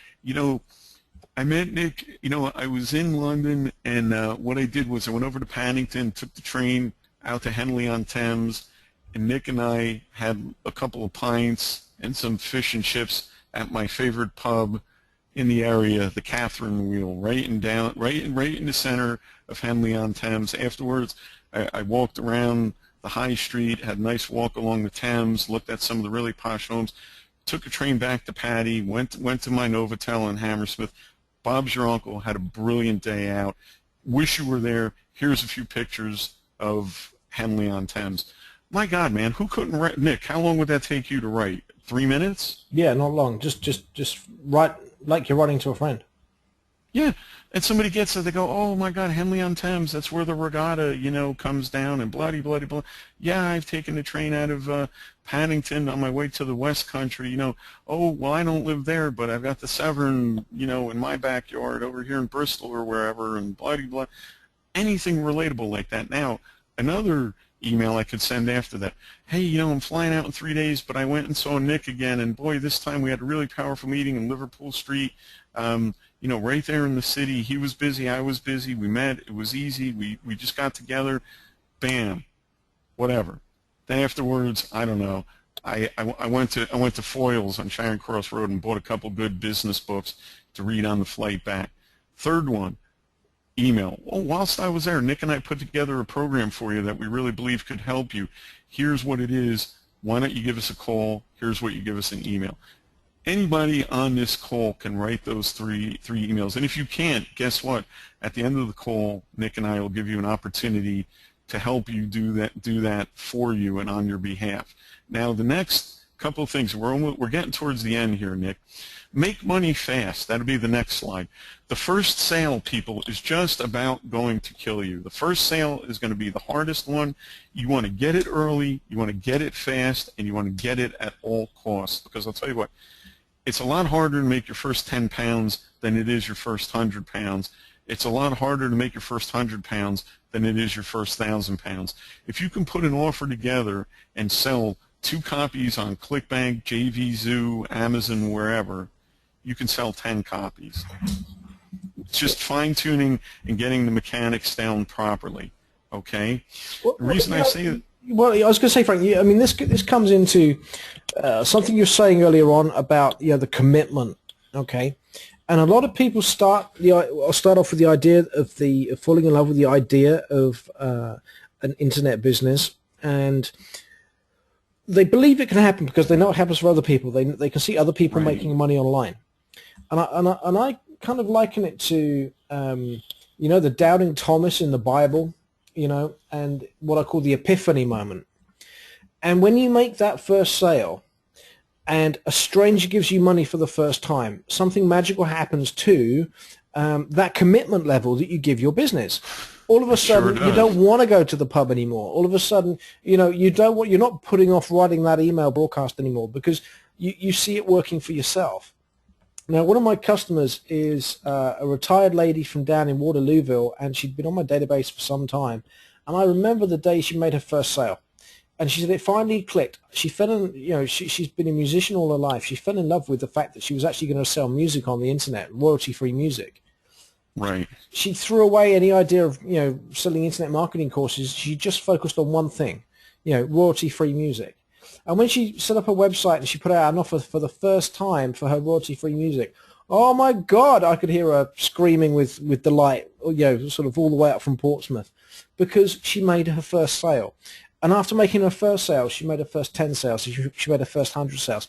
I met Nick, I was in London, and what I did was I went over to Paddington, took the train out to Henley-on-Thames, and Nick and I had a couple of pints and some fish and chips at my favorite pub in the area, the Catherine Wheel, right in the center of Henley-on-Thames. Afterwards, I walked around the high street, had a nice walk along the Thames, looked at some of the really posh homes, took a train back to Paddy, went to my Novotel in Hammersmith. Bob's your uncle, had a brilliant day out. Wish you were there. Here's a few pictures of Henley-on-Thames. My God, man, who couldn't write? Nick, how long would that take you to write? 3 minutes? Yeah, not long. Just write like you're writing to a friend. Yeah, and somebody gets it, they go, oh my God, Henley-on-Thames, that's where the regatta, comes down, and bloody, bloody, bloody. Yeah, I've taken a train out of Paddington on my way to the West Country, oh, well, I don't live there, but I've got the Severn, in my backyard over here in Bristol or wherever, and bloody, bloody. Anything relatable like that. Now, another email I could send after that. Hey, I'm flying out in 3 days, but I went and saw Nick again, and boy, this time we had a really powerful meeting in Liverpool Street. Right there in the city. He was busy, I was busy. We met. It was easy. We just got together. Bam, whatever. Then afterwards, I don't know. I went to Foyle's on Charing Cross Road and bought a couple good business books to read on the flight back. Third one, email. Well, whilst I was there, Nick and I put together a program for you that we really believe could help you. Here's what it is. Why don't you give us a call? Here's what you give us an email. Anybody on this call can write those three emails. And if you can't, guess what? At the end of the call, Nick and I will give you an opportunity to help you do that for you and on your behalf. Now, the next couple of things, we're getting towards the end here, Nick. Make money fast. That'll be the next slide. The first sale, people, is just about going to kill you. The first sale is going to be the hardest one. You want to get it early, you want to get it fast, and you want to get it at all costs. Because I'll tell you what, it's a lot harder to make your first 10 pounds than it is your first 100 pounds. It's a lot harder to make your first 100 pounds than it is your first 1,000 pounds. If you can put an offer together and sell 2 copies on ClickBank, JVZoo, Amazon, wherever, you can sell 10 copies. It's just fine-tuning and getting the mechanics down properly, okay? The reason I say that... Well, I was going to say, Frank, I mean, this comes into something you were saying earlier on about the commitment, okay? And a lot of people start off with the idea of falling in love with the idea of an internet business, and they believe it can happen because they know it happens for other people. They can see other people making money online, and I kind of liken it to the doubting Thomas in the Bible. And what I call the epiphany moment. And when you make that first sale and a stranger gives you money for the first time, something magical happens to that commitment level that you give your business. All of a sudden, you don't want to go to the pub anymore. All of a sudden, you're not putting off writing that email broadcast anymore because you see it working for yourself. Now, one of my customers is a retired lady from down in Waterlooville, and she'd been on my database for some time. And I remember the day she made her first sale, and she said it finally clicked. She fell in, she's been a musician all her life. She fell in love with the fact that she was actually going to sell music on the internet, royalty-free music. Right. She threw away any idea of selling internet marketing courses. She just focused on one thing, royalty-free music. And when she set up a website and she put out an offer for the first time for her royalty-free music, oh my God, I could hear her screaming with delight, sort of all the way up from Portsmouth, because she made her first sale. And after making her first sale, she made her first 10 sales. She made her first 100 sales.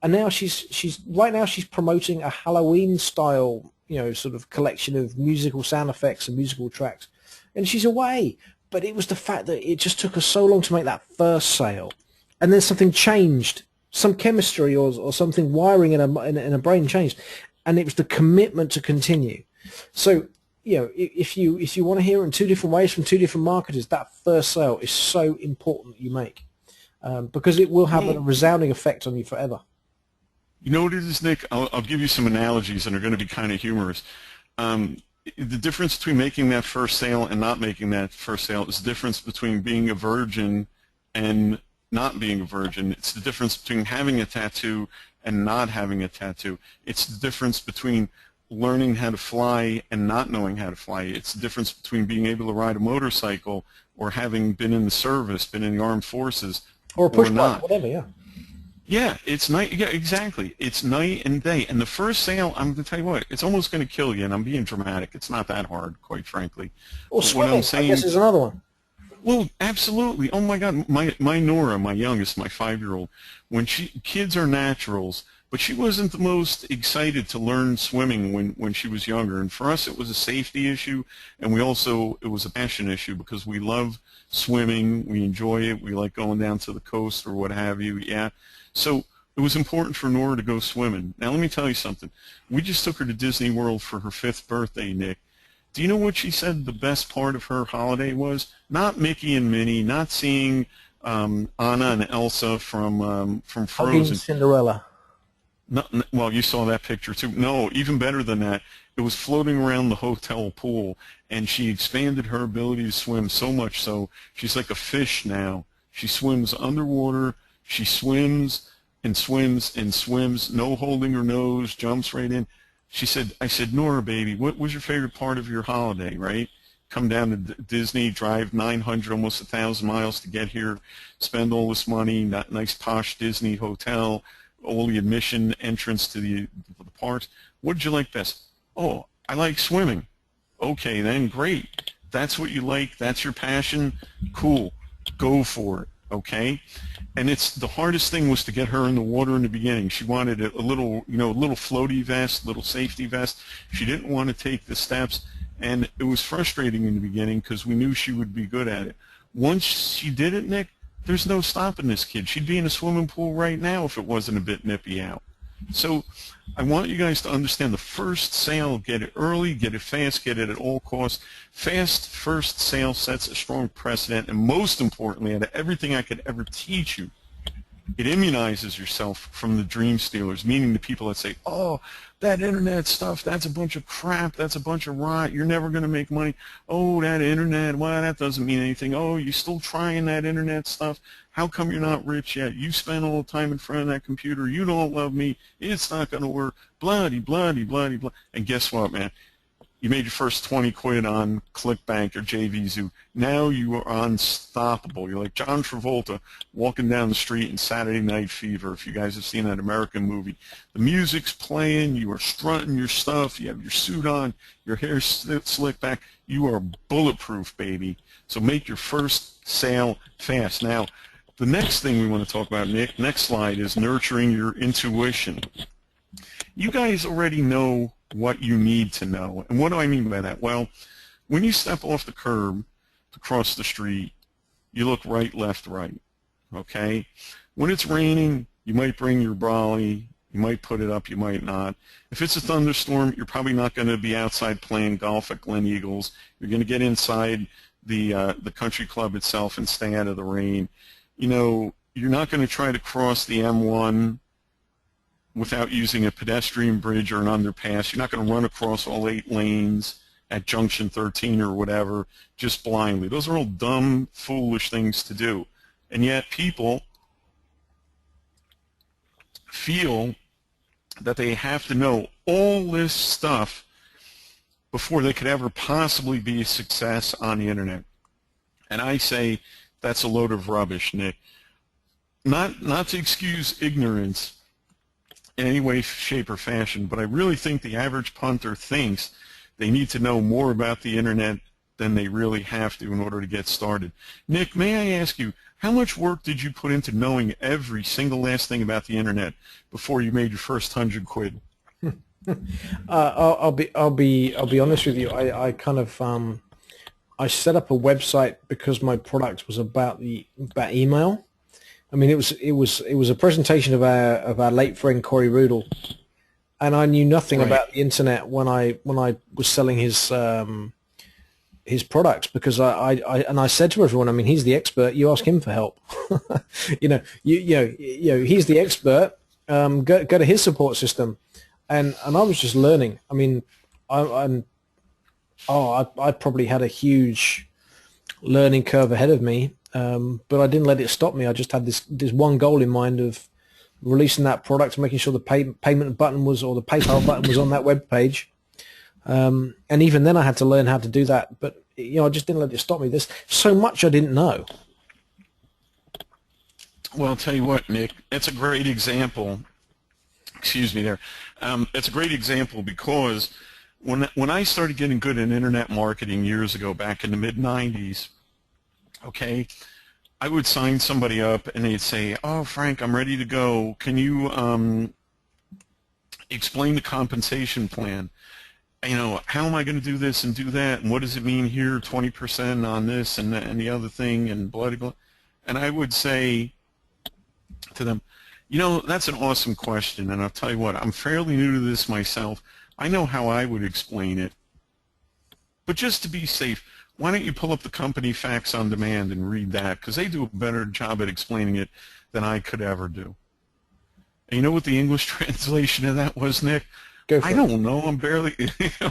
And now she's promoting a Halloween style, sort of collection of musical sound effects and musical tracks. And she's away. But it was the fact that it just took her so long to make that first sale. And then something changed, some chemistry or something wiring in a brain changed, and it was the commitment to continue. So, if you want to hear it in 2 different ways from 2 different marketers, that first sale is so important that you make, because it will have a resounding effect on you forever. You know what it is, Nick? I'll give you some analogies that are going to be kind of humorous. The difference between making that first sale and not making that first sale is the difference between being a virgin and not being a virgin. It's the difference between having a tattoo and not having a tattoo. It's the difference between learning how to fly and not knowing how to fly. It's the difference between being able to ride a motorcycle or having been in the service, been in the armed forces, or a push not. bike, whatever, yeah. Yeah, it's night. Yeah, exactly. It's night and day. And the first sail, I'm going to tell you what, it's almost going to kill you. And I'm being dramatic. It's not that hard, quite frankly. Or But what I'm swimming, I guess, saying, is another one. well, absolutely. Oh my God, my Nora, my youngest, my 5-year-old, when kids are naturals, but she wasn't the most excited to learn swimming when she was younger. And for us, it was a safety issue, and it was a passion issue because we love swimming, we enjoy it, we like going down to the coast or what have you. Yeah, so it was important for Nora to go swimming. Now let me tell you something. We just took her to Disney World for her 5th birthday, Nick. Do you know what she said the best part of her holiday was? Not Mickey and Minnie, not seeing Anna and Elsa from Hugging Frozen. Cinderella. No, well, you saw that picture too. No, even better than that. It was floating around the hotel pool, and she expanded her ability to swim so much so she's like a fish now. She swims underwater. She swims and swims and swims, no holding her nose, jumps right in. She said, I said, Nora, baby, what was your favorite part of your holiday, right? Come down to Disney, drive 900, almost 1,000 miles to get here, spend all this money, nice posh Disney hotel, all the admission entrance to the parks. What did you like best? Oh, I like swimming. Okay, then great. That's what you like. That's your passion. Cool. Go for it. Okay. And it's the hardest thing was to get her in the water in the beginning. She wanted a little, a little floaty vest, little safety vest. She didn't want to take the steps, and it was frustrating in the beginning because we knew she would be good at it. Once she did it, Nick, there's no stopping this kid. She'd be in a swimming pool right now if it wasn't a bit nippy out. So I want you guys to understand the first sale, get it early, get it fast, get it at all costs. Fast first sale sets a strong precedent, and most importantly, out of everything I could ever teach you, it immunizes yourself from the dream stealers, meaning the people that say, oh, that internet stuff, that's a bunch of crap, that's a bunch of rot, you're never going to make money. Oh, that internet, well, that doesn't mean anything. Oh, you're still trying that internet stuff. How come you're not rich yet? You spend all the time in front of that computer. You don't love me. It's not going to work. Bloody, bloody, bloody, bloody. And guess what, man? You made your first 20 quid on ClickBank or JVZoo. Now you are unstoppable. You're like John Travolta walking down the street in Saturday Night Fever, if you guys have seen that American movie. The music's playing. You are strutting your stuff. You have your suit on. Your hair slicked back. You are bulletproof, baby. So make your first sale fast. Now, the next thing we want to talk about, Nick, next slide, is nurturing your intuition. You guys already know what you need to know. And what do I mean by that? Well, when you step off the curb to cross the street, you look right, left, right. Okay? When it's raining, you might bring your brolly. You might put it up, you might not. If it's a thunderstorm, you're probably not going to be outside playing golf at Glen Eagles. You're going to get inside the country club itself and stay out of the rain. You're not going to try to cross the M1 without using a pedestrian bridge or an underpass. You're not going to run across all 8 lanes at Junction 13 or whatever just blindly. Those are all dumb, foolish things to do. And yet people feel that they have to know all this stuff before they could ever possibly be a success on the internet. And I say that's a load of rubbish, Nick. Not to excuse ignorance in any way, shape, or fashion, but I really think the average punter thinks they need to know more about the internet than they really have to in order to get started. Nick, may I ask you, how much work did you put into knowing every single last thing about the internet before you made your first 100 quid? I'll be honest with you. I kind of I set up a website because my product was about email. I mean, it was a presentation of our late friend Corey Rudel, and I knew nothing Right. about the internet when I was selling his products, because I said to everyone, I mean, he's the expert. You ask him for help. He's the expert. Go to his support system, and I was just learning. I mean, I probably had a huge learning curve ahead of me, but I didn't let it stop me. I just had this one goal in mind of releasing that product, making sure the payment button was, or the PayPal button was on that web page. And even then I had to learn how to do that, but I just didn't let it stop me. There's so much I didn't know. Well, I'll tell you what, Nick, it's a great example. Excuse me there. It's a great example because when I started getting good in internet marketing years ago, back in the mid 90s, okay, I would sign somebody up and they'd say, "Oh, Frank, I'm ready to go. Can you explain the compensation plan? You know, how am I going to do this and do that? And what does it mean here, 20% on this and the other thing and blah, blah, blah." And I would say to them, you know, that's an awesome question, and I'll tell you what, I'm fairly new to this myself. I know how I would explain it, but just to be safe, why don't you pull up the company facts on demand and read that, because they do a better job at explaining it than I could ever do. And you know what the English translation of that was, Nick? Go I for it. don't know. I'm barely,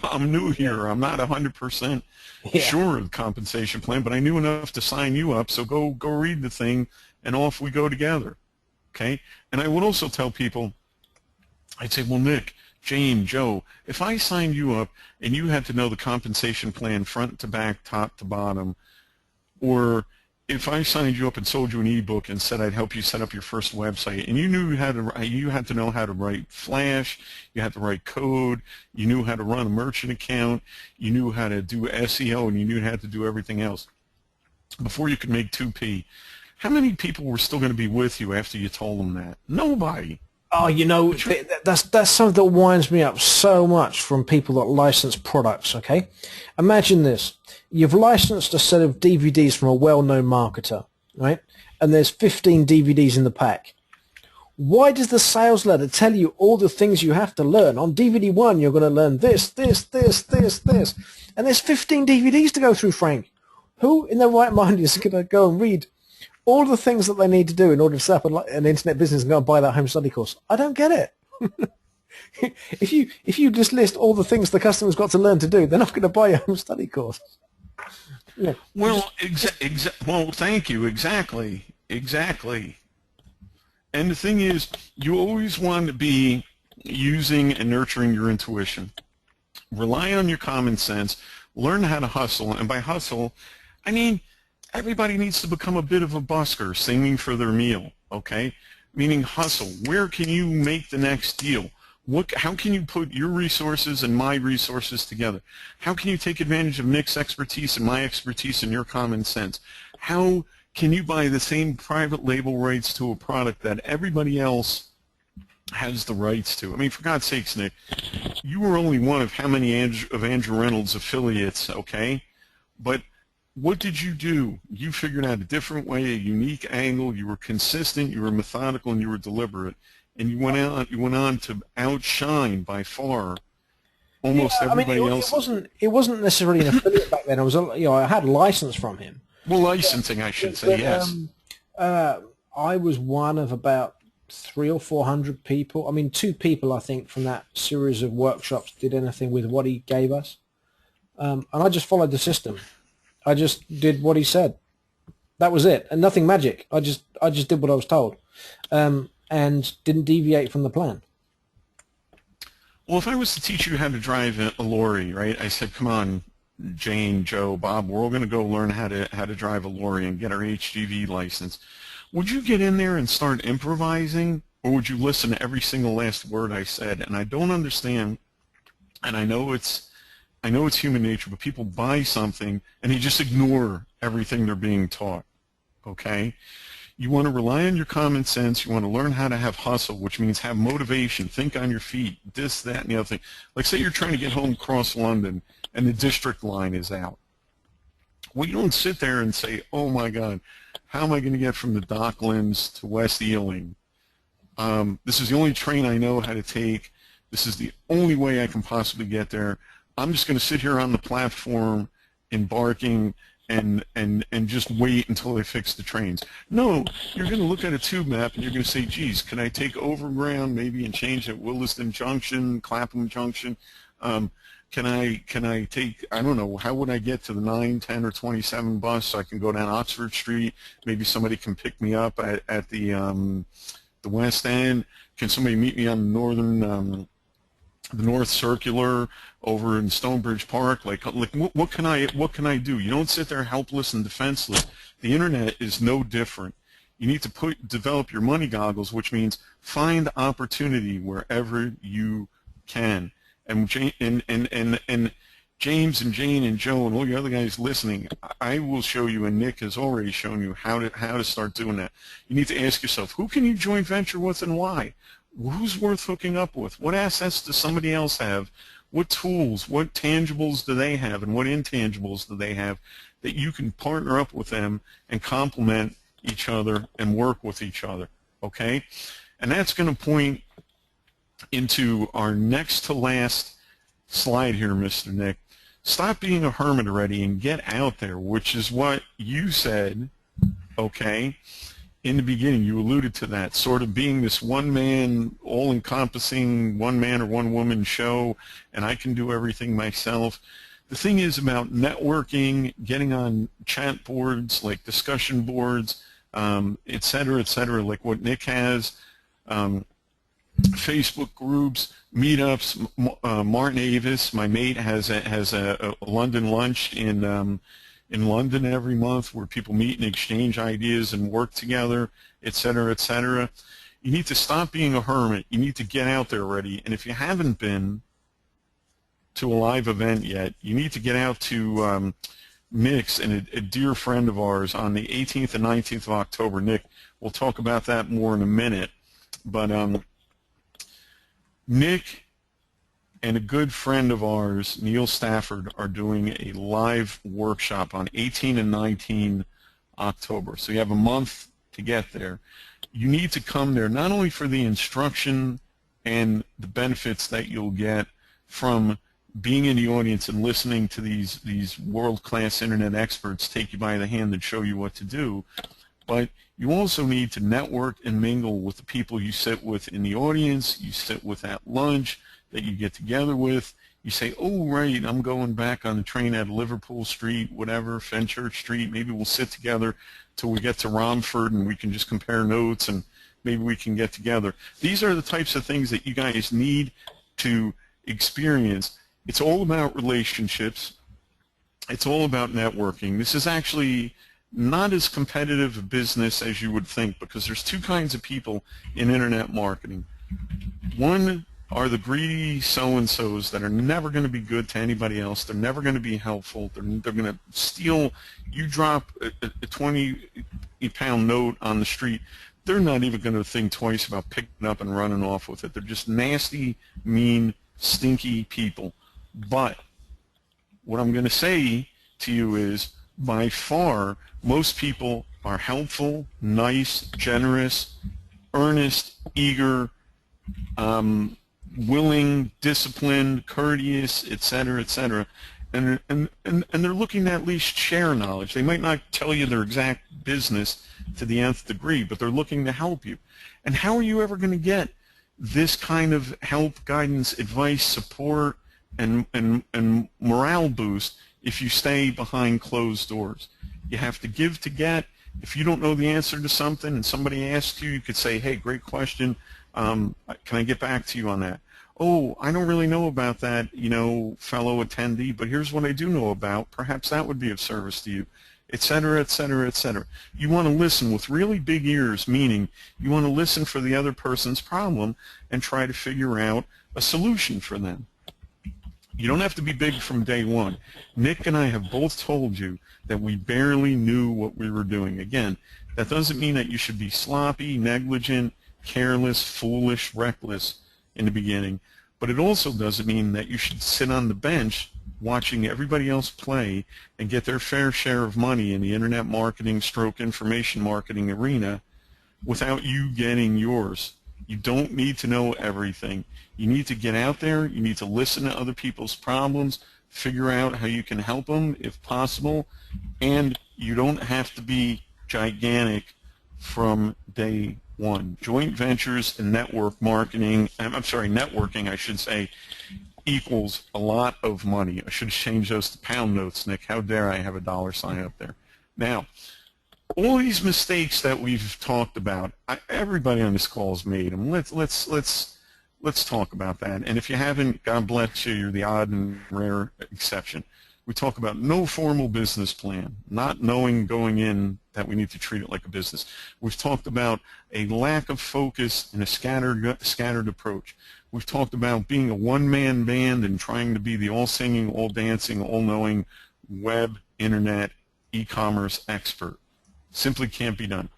I'm new here. I'm not 100% Yeah. sure of the compensation plan, but I knew enough to sign you up, so go read the thing, and off we go together. Okay? And I would also tell people, I'd say, well, Nick, Jane, Joe, if I signed you up and you had to know the compensation plan front to back, top to bottom, or if I signed you up and sold you an ebook and said I'd help you set up your first website, and you had to know how to write Flash, you had to write code, you knew how to run a merchant account, you knew how to do SEO, and you knew how to do everything else before you could make 2P. How many people were still going to be with you after you told them that? Nobody. Oh, you know, that's something that winds me up so much from people that license products, okay? Imagine this. You've licensed a set of DVDs from a well-known marketer, right? And there's 15 DVDs in the pack. Why does the sales letter tell you all the things you have to learn? On DVD 1, you're going to learn this, this, this, this, this. And there's 15 DVDs to go through, Frank. Who in their right mind is going to go and read all the things that they need to do in order to set up an internet business and go and buy that home study course? I don't get it. If you just list all the things the customer's got to learn to do, they're not going to buy a home study course. Yeah. Well, well, thank you. Exactly. Exactly. And the thing is, you always want to be using and nurturing your intuition. Rely on your common sense. Learn how to hustle. And by hustle, I mean, everybody needs to become a bit of a busker, singing for their meal, okay? Meaning hustle. Where can you make the next deal? How can you put your resources and my resources together? How can you take advantage of Nick's expertise and my expertise and your common sense? How can you buy the same private label rights to a product that everybody else has the rights to? I mean, for God's sakes, Nick, you were only one of how many of Andrew Reynolds' affiliates, okay? But what did you do? You figured out a different way, a unique angle. You were consistent, you were methodical, and you were deliberate. And you went on to outshine by far almost everybody else. It wasn't necessarily an affiliate back then. It was, I had a license from him. Well, licensing, I should say, yes. I was one of about 300 or 400 people. I mean, 2 people, I think, from that series of workshops did anything with what he gave us. And I just followed the system. I just did what he said. That was it, and nothing magic. I just did what I was told, and didn't deviate from the plan. Well, if I was to teach you how to drive a lorry, right? I said, come on, Jane, Joe, Bob, we're all going to go learn how to drive a lorry and get our HGV license. Would you get in there and start improvising, or would you listen to every single last word I said? And I don't understand, and I know it's human nature, but people buy something and they just ignore everything they're being taught, okay? You want to rely on your common sense. You want to learn how to have hustle, which means have motivation, think on your feet, this, that, and the other thing. Like say you're trying to get home across London and the district line is out. Well, you don't sit there and say, oh my God, how am I going to get from the Docklands to West Ealing? This is the only train I know how to take. This is the only way I can possibly get there. I'm just going to sit here on the platform embarking and just wait until they fix the trains. No, you're going to look at a tube map and you're going to say, geez, can I take overground maybe and change at Williston Junction, Clapham Junction? Can I take, I don't know, how would I get to the 9, 10, or 27 bus so I can go down Oxford Street? Maybe somebody can pick me up at the West End. Can somebody meet me on the North Circular over in Stonebridge Park? Like what can I do? You don't sit there helpless and defenseless. The internet is no different. You need to develop your money goggles, which means find opportunity wherever you can. And James and Jane and Joe and all the other guys listening, I will show you, and Nick has already shown you how to start doing that. You need to ask yourself, who can you joint venture with and why? Who's worth hooking up with? What assets does somebody else have? What tools, what tangibles do they have, and what intangibles do they have that you can partner up with them and complement each other and work with each other, okay? And that's going to point into our next to last slide here, Mr. Nick. Stop being a hermit already and get out there, which is what you said, okay? In the beginning, you alluded to that, sort of being this one-man, all-encompassing one-man or one-woman show, and I can do everything myself. The thing is about networking, getting on chat boards, like discussion boards, et cetera, like what Nick has, Facebook groups, meetups. Martin Avis, my mate, has a London lunch in London every month where people meet and exchange ideas and work together, et cetera, et cetera. You need to stop being a hermit. You need to get out there already. And if you haven't been to a live event yet, you need to get out to Nick's and a dear friend of ours on the 18th and 19th of October. Nick, we'll talk about that more in a minute. But Nick and a good friend of ours, Neil Stafford, are doing a live workshop on 18 and 19 October. So you have a month to get there. You need to come there not only for the instruction and the benefits that you'll get from being in the audience and listening to these world-class internet experts take you by the hand and show you what to do, but you also need to network and mingle with the people you sit with in the audience, you sit with at lunch, that you get together with. You say, oh, right, I'm going back on the train at Liverpool Street, whatever, Fenchurch Street. Maybe we'll sit together till we get to Romford and we can just compare notes and maybe we can get together. These are the types of things that you guys need to experience. It's all about relationships. It's all about networking. This is actually not as competitive a business as you would think, because there's two kinds of people in internet marketing. One are the greedy so-and-sos that are never going to be good to anybody else. They're never going to be helpful. They're going to steal. You drop a 20-pound note on the street, they're not even going to think twice about picking it up and running off with it. They're just nasty, mean, stinky people. But what I'm going to say to you is, by far, most people are helpful, nice, generous, earnest, eager, willing, disciplined, courteous, etc., and they're looking to at least share knowledge. They might not tell you their exact business to the nth degree, but they're looking to help you. And how are you ever going to get this kind of help, guidance, advice, support, and morale boost if you stay behind closed doors? You have to give to get. If you don't know the answer to something and somebody asks you, you could say, hey, great question. Can I get back to you on that? Oh, I don't really know about that, fellow attendee, but here's what I do know about. Perhaps that would be of service to you, etc., etc., etc. You want to listen with really big ears, meaning you want to listen for the other person's problem and try to figure out a solution for them. You don't have to be big from day one. Nick and I have both told you that we barely knew what we were doing. Again, that doesn't mean that you should be sloppy, negligent, careless, foolish, reckless in the beginning, but it also doesn't mean that you should sit on the bench watching everybody else play and get their fair share of money in the internet marketing stroke information marketing arena without you getting yours. You don't need to know everything. You need to get out there, you need to listen to other people's problems, figure out how you can help them if possible, and you don't have to be gigantic from day one. Joint ventures and networking, I should say, equals a lot of money. I should have changed those to pound notes, Nick. How dare I have a dollar sign up there. Now, all these mistakes that we've talked about, everybody on this call has made them. Let's talk about that. And if you haven't, God bless you. You're the odd and rare exception. We talk about no formal business plan, not knowing going in that we need to treat it like a business. We've talked about a lack of focus and a scattered approach. We've talked about being a one-man band and trying to be the all-singing, all-dancing, all-knowing web, internet, e-commerce expert. Simply can't be done.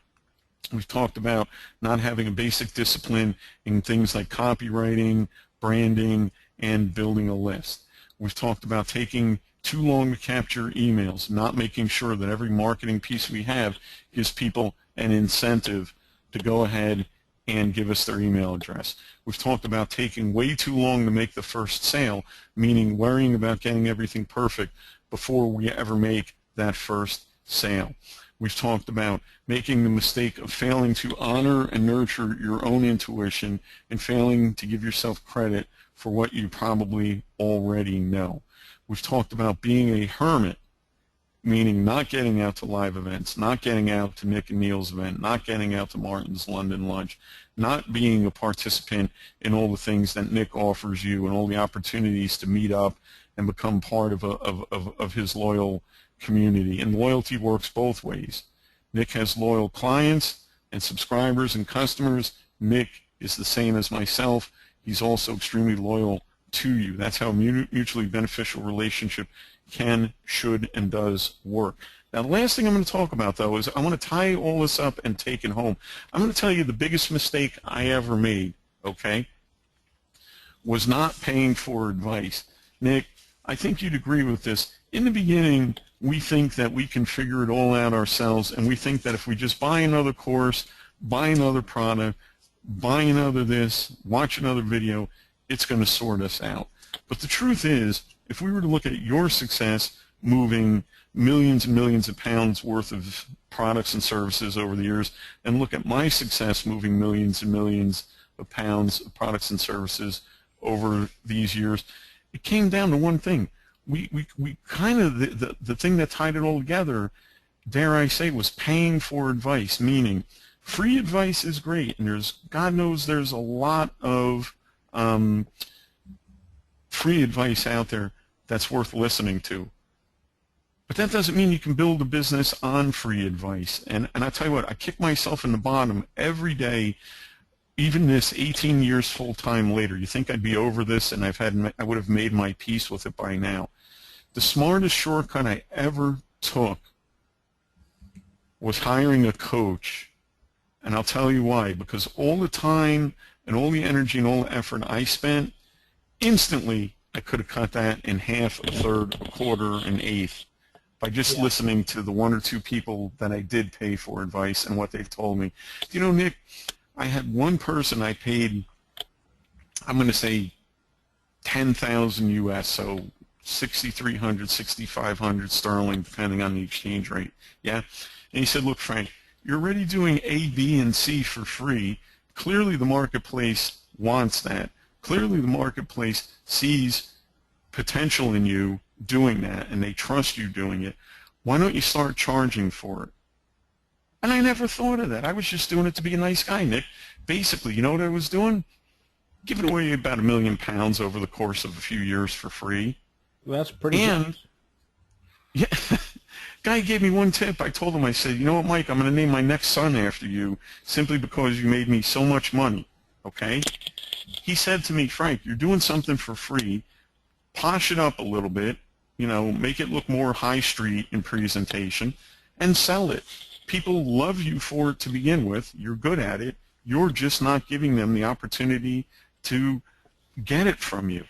We've talked about not having a basic discipline in things like copywriting, branding, and building a list. We've talked about taking too long to capture emails, not making sure that every marketing piece we have gives people an incentive to go ahead and give us their email address. We've talked about taking way too long to make the first sale, meaning worrying about getting everything perfect before we ever make that first sale. We've talked about making the mistake of failing to honor and nurture your own intuition and failing to give yourself credit for what you probably already know. We've talked about being a hermit, meaning not getting out to live events, not getting out to Nick and Neil's event, not getting out to Martin's London Lunch, not being a participant in all the things that Nick offers you and all the opportunities to meet up and become part of his loyal community. And loyalty works both ways. Nick has loyal clients and subscribers and customers. Nick is the same as myself. He's also extremely loyal to you. That's how a mutually beneficial relationship can, should, and does work. Now, the last thing I'm going to talk about, though, is I want to tie all this up and take it home. I'm going to tell you the biggest mistake I ever made, okay, was not paying for advice. Nick, I think you'd agree with this. In the beginning, we think that we can figure it all out ourselves, and we think that if we just buy another course, buy another product, buy another this, watch another video, it's going to sort us out. But the truth is, if we were to look at your success moving millions and millions of pounds worth of products and services over the years, and look at my success moving millions and millions of pounds of products and services over these years, it came down to one thing. We kind of, the thing that tied it all together, dare I say, was paying for advice, meaning free advice is great, and there's, God knows there's a lot of free advice out there that's worth listening to. But that doesn't mean you can build a business on free advice. And I tell you what, I kick myself in the bottom every day, even this 18 years full-time later. You think I'd be over this and I would have made my peace with it by now. The smartest shortcut I ever took was hiring a coach. And I'll tell you why. Because all the time and all the energy and all the effort I spent, instantly I could have cut that in half, a third, a quarter, an eighth by just listening to the one or two people that I did pay for advice and what they've told me. You know, Nick, I had one person I paid, I'm going to say 10,000 US, so 6,300, 6,500 sterling, depending on the exchange rate. Yeah? And he said, look, Frank, you're already doing A, B, and C for free. Clearly the marketplace wants that. Clearly the marketplace sees potential in you doing that, and they trust you doing it. Why don't you start charging for it? And I never thought of that. I was just doing it to be a nice guy, Nick. Basically, you know what I was doing? Giving away about £1 million over the course of a few years for free. Well, that's pretty good. Yeah, guy gave me one tip. I told him, I said, you know what, Mike, I'm going to name my next son after you simply because you made me so much money, okay? He said to me, Frank, you're doing something for free. Posh it up a little bit, you know, make it look more high street in presentation, and sell it. People love you for it to begin with. You're good at it. You're just not giving them the opportunity to get it from you.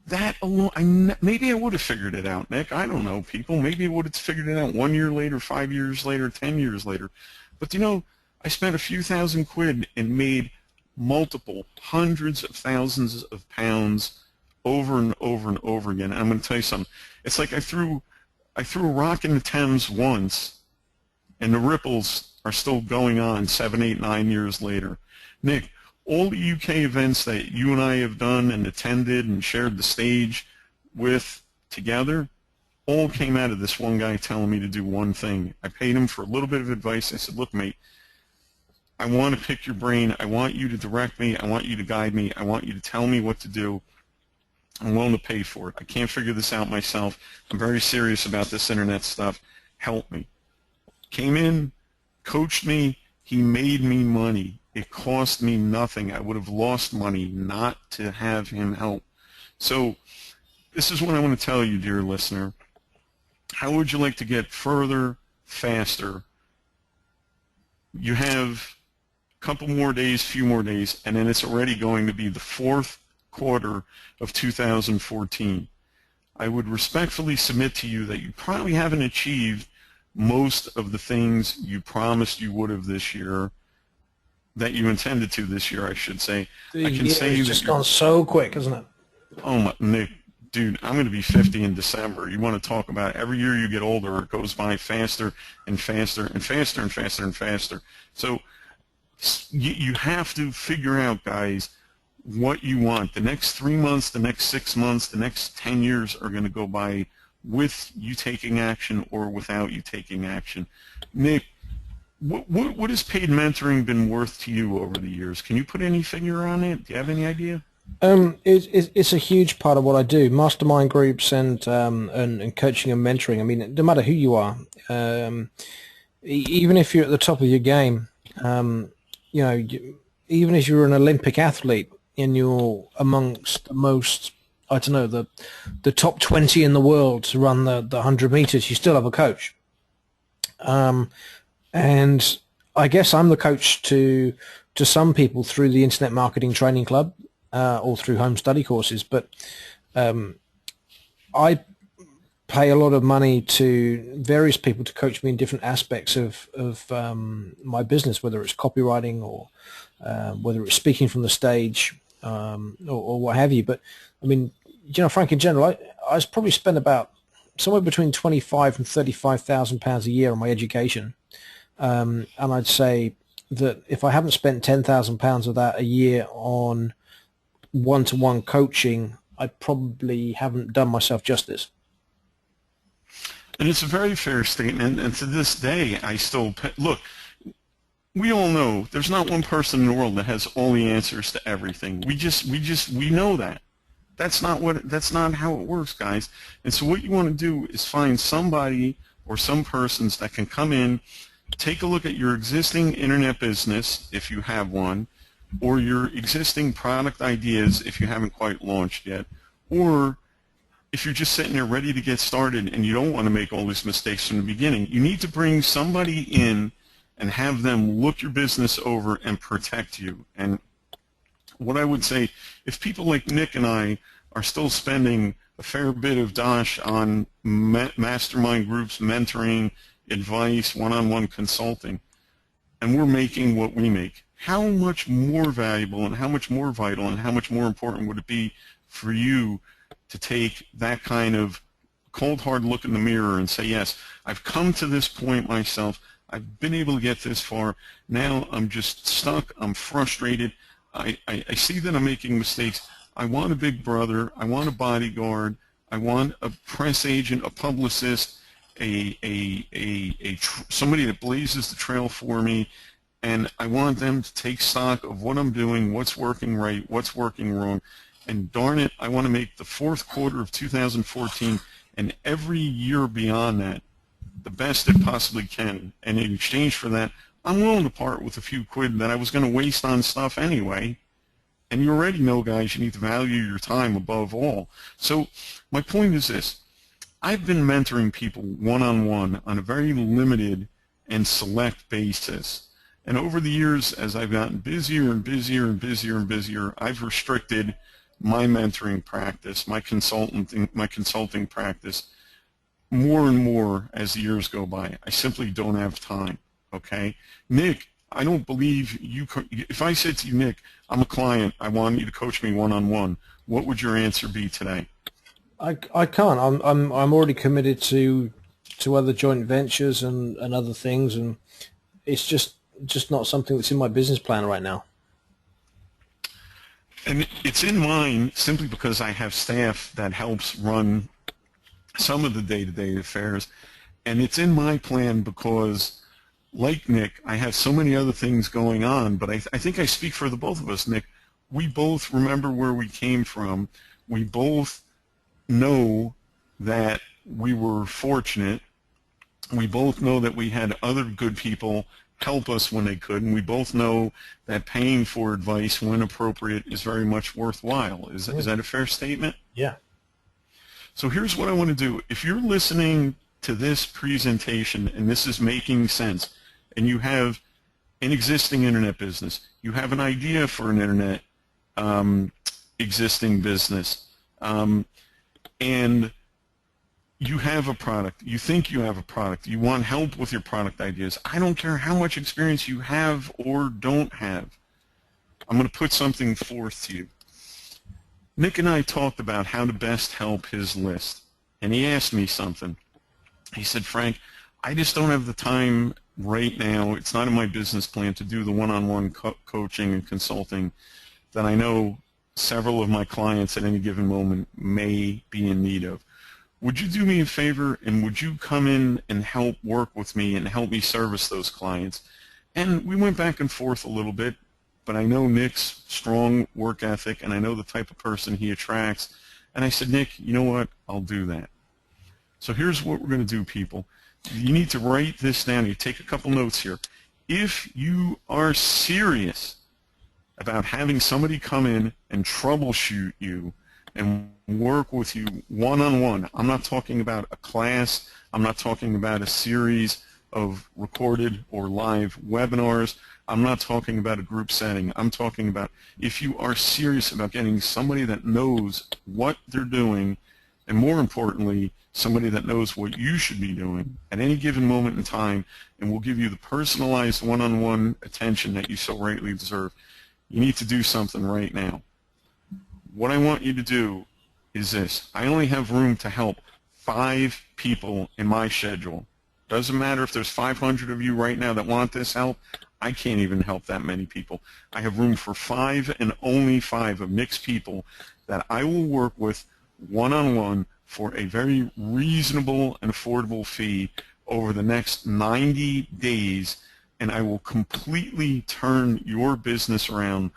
That alone, maybe I would have figured it out, Nick. I don't know, people. Maybe I would have figured it out 1 year later, 5 years later, 10 years later. But, you know, I spent a few $1,000 and made multiple hundreds of thousands of pounds over and over and over again. And I'm going to tell you something. It's like I threw a rock in the Thames once, and the ripples are still going on 7, 8, 9 years later. Nick, all the UK events that you and I have done and attended and shared the stage with together all came out of this one guy telling me to do one thing. I paid him for a little bit of advice. I said, look, mate, I want to pick your brain. I want you to direct me. I want you to guide me. I want you to tell me what to do. I'm willing to pay for it. I can't figure this out myself. I'm very serious about this internet stuff. Help me. Came in, coached me. He made me money. It cost me nothing. I would have lost money not to have him help. So this is what I want to tell you, dear listener. How would you like to get further, faster? You have a couple more days, few more days, and then it's already going to be the fourth quarter of 2014. I would respectfully submit to you that you probably haven't achieved most of the things you promised you would have this year, that you intended to this year, I should say. The I can year say has that just gone so quick, hasn't it? oh my, Nick, dude, I'm going to be 50 in December. You want to talk about every year you get older, it goes by faster and faster and faster and faster and faster. So you have to figure out, guys, what you want. The next 3 months, the next 6 months, the next 10 years are going to go by with you taking action or without you taking action. Nick, what has paid mentoring been worth to you over the years? Can you put any figure on it? Do you have any idea? It's a huge part of what I do. Mastermind groups and coaching and mentoring. I mean, no matter who you are, even if you're at the top of your game, you know, even if you're an Olympic athlete and you're amongst the most, I don't know, the top 20 in the world to run the 100 meters, you still have a coach. And I guess I'm the coach to some people through the Internet Marketing Training Club or through home study courses. But I pay a lot of money to various people to coach me in different aspects of my business, whether it's copywriting or whether it's speaking from the stage or what have you. But I mean, you know, Frank, in general, I probably spend about somewhere between 25 and 35,000 pounds a year on my education. And I'd say that if I haven't spent 10,000 pounds of that a year on one-to-one coaching, I probably haven't done myself justice. And it's a very fair statement, and to this day, I still look. We all know there's not one person in the world that has all the answers to everything. We know that. That's not how it works, guys. And so what you want to do is find somebody or some persons that can come in, take a look at your existing internet business, if you have one, or your existing product ideas if you haven't quite launched yet, or if you're just sitting there ready to get started and you don't want to make all these mistakes from the beginning. You need to bring somebody in and have them look your business over and protect you. And what I would say, if people like Nick and I are still spending a fair bit of dosh on mastermind groups, mentoring, advice, one-on-one consulting, and we're making what we make, how much more valuable and how much more vital and how much more important would it be for you to take that kind of cold, hard look in the mirror and say, yes, I've come to this point myself. I've been able to get this far. Now I'm just stuck. I'm frustrated. I see that I'm making mistakes. I want a big brother. I want a bodyguard. I want a press agent, a publicist, somebody that blazes the trail for me, and I want them to take stock of what I'm doing, what's working right, what's working wrong, and darn it, I want to make the fourth quarter of 2014 and every year beyond that the best it possibly can. And in exchange for that, I'm willing to part with a few quid that I was going to waste on stuff anyway. And you already know, guys, you need to value your time above all. So my point is this. I've been mentoring people one-on-one on a very limited and select basis. And over the years, as I've gotten busier and busier and busier and busier, I've restricted my mentoring practice, my consulting practice, more and more as the years go by. I simply don't have time, okay? Nick, I don't believe you, if I said to you, Nick, I'm a client, I want you to coach me one-on-one, what would your answer be today? I can't. I'm already committed to other joint ventures and other things, and it's just not something that's in my business plan right now. And it's in mine simply because I have staff that helps run some of the day-to-day affairs, and it's in my plan because, like Nick, I have so many other things going on, but I think I speak for the both of us, Nick. We both remember where we came from. We both know that we were fortunate. We both know that we had other good people help us when they could, and we both know that paying for advice when appropriate is very much worthwhile. Is that a fair statement? Yeah. So here's what I want to do. If you're listening to this presentation and this is making sense, and you have an existing internet business, you have an idea for an internet existing business, and you have a product, you think you have a product, you want help with your product ideas. I don't care how much experience you have or don't have. I'm going to put something forth to you. Nick and I talked about how to best help his list, and he asked me something. He said, Frank, I just don't have the time right now. It's not in my business plan to do the one-on-one coaching and consulting that I know several of my clients at any given moment may be in need of. Would you do me a favor, and would you come in and help work with me and help me service those clients? And we went back and forth a little bit, but I know Nick's strong work ethic, and I know the type of person he attracts. And I said, Nick, you know what? I'll do that. So here's what we're going to do, people. You need to write this down. You take a couple notes here. If you are serious about having somebody come in and troubleshoot you and work with you one-on-one, I'm not talking about a class, I'm not talking about a series of recorded or live webinars, I'm not talking about a group setting, I'm talking about if you are serious about getting somebody that knows what they're doing, and more importantly, somebody that knows what you should be doing at any given moment in time and will give you the personalized one-on-one attention that you so rightly deserve, you need to do something right now. What I want you to do is this. I only have room to help 5 people in my schedule. Doesn't matter if there's 500 of you right now that want this help. I can't even help that many people. I have room for 5 and only 5 of Nick's people that I will work with one-on-one for a very reasonable and affordable fee over the next 90 days, and I will completely turn your business around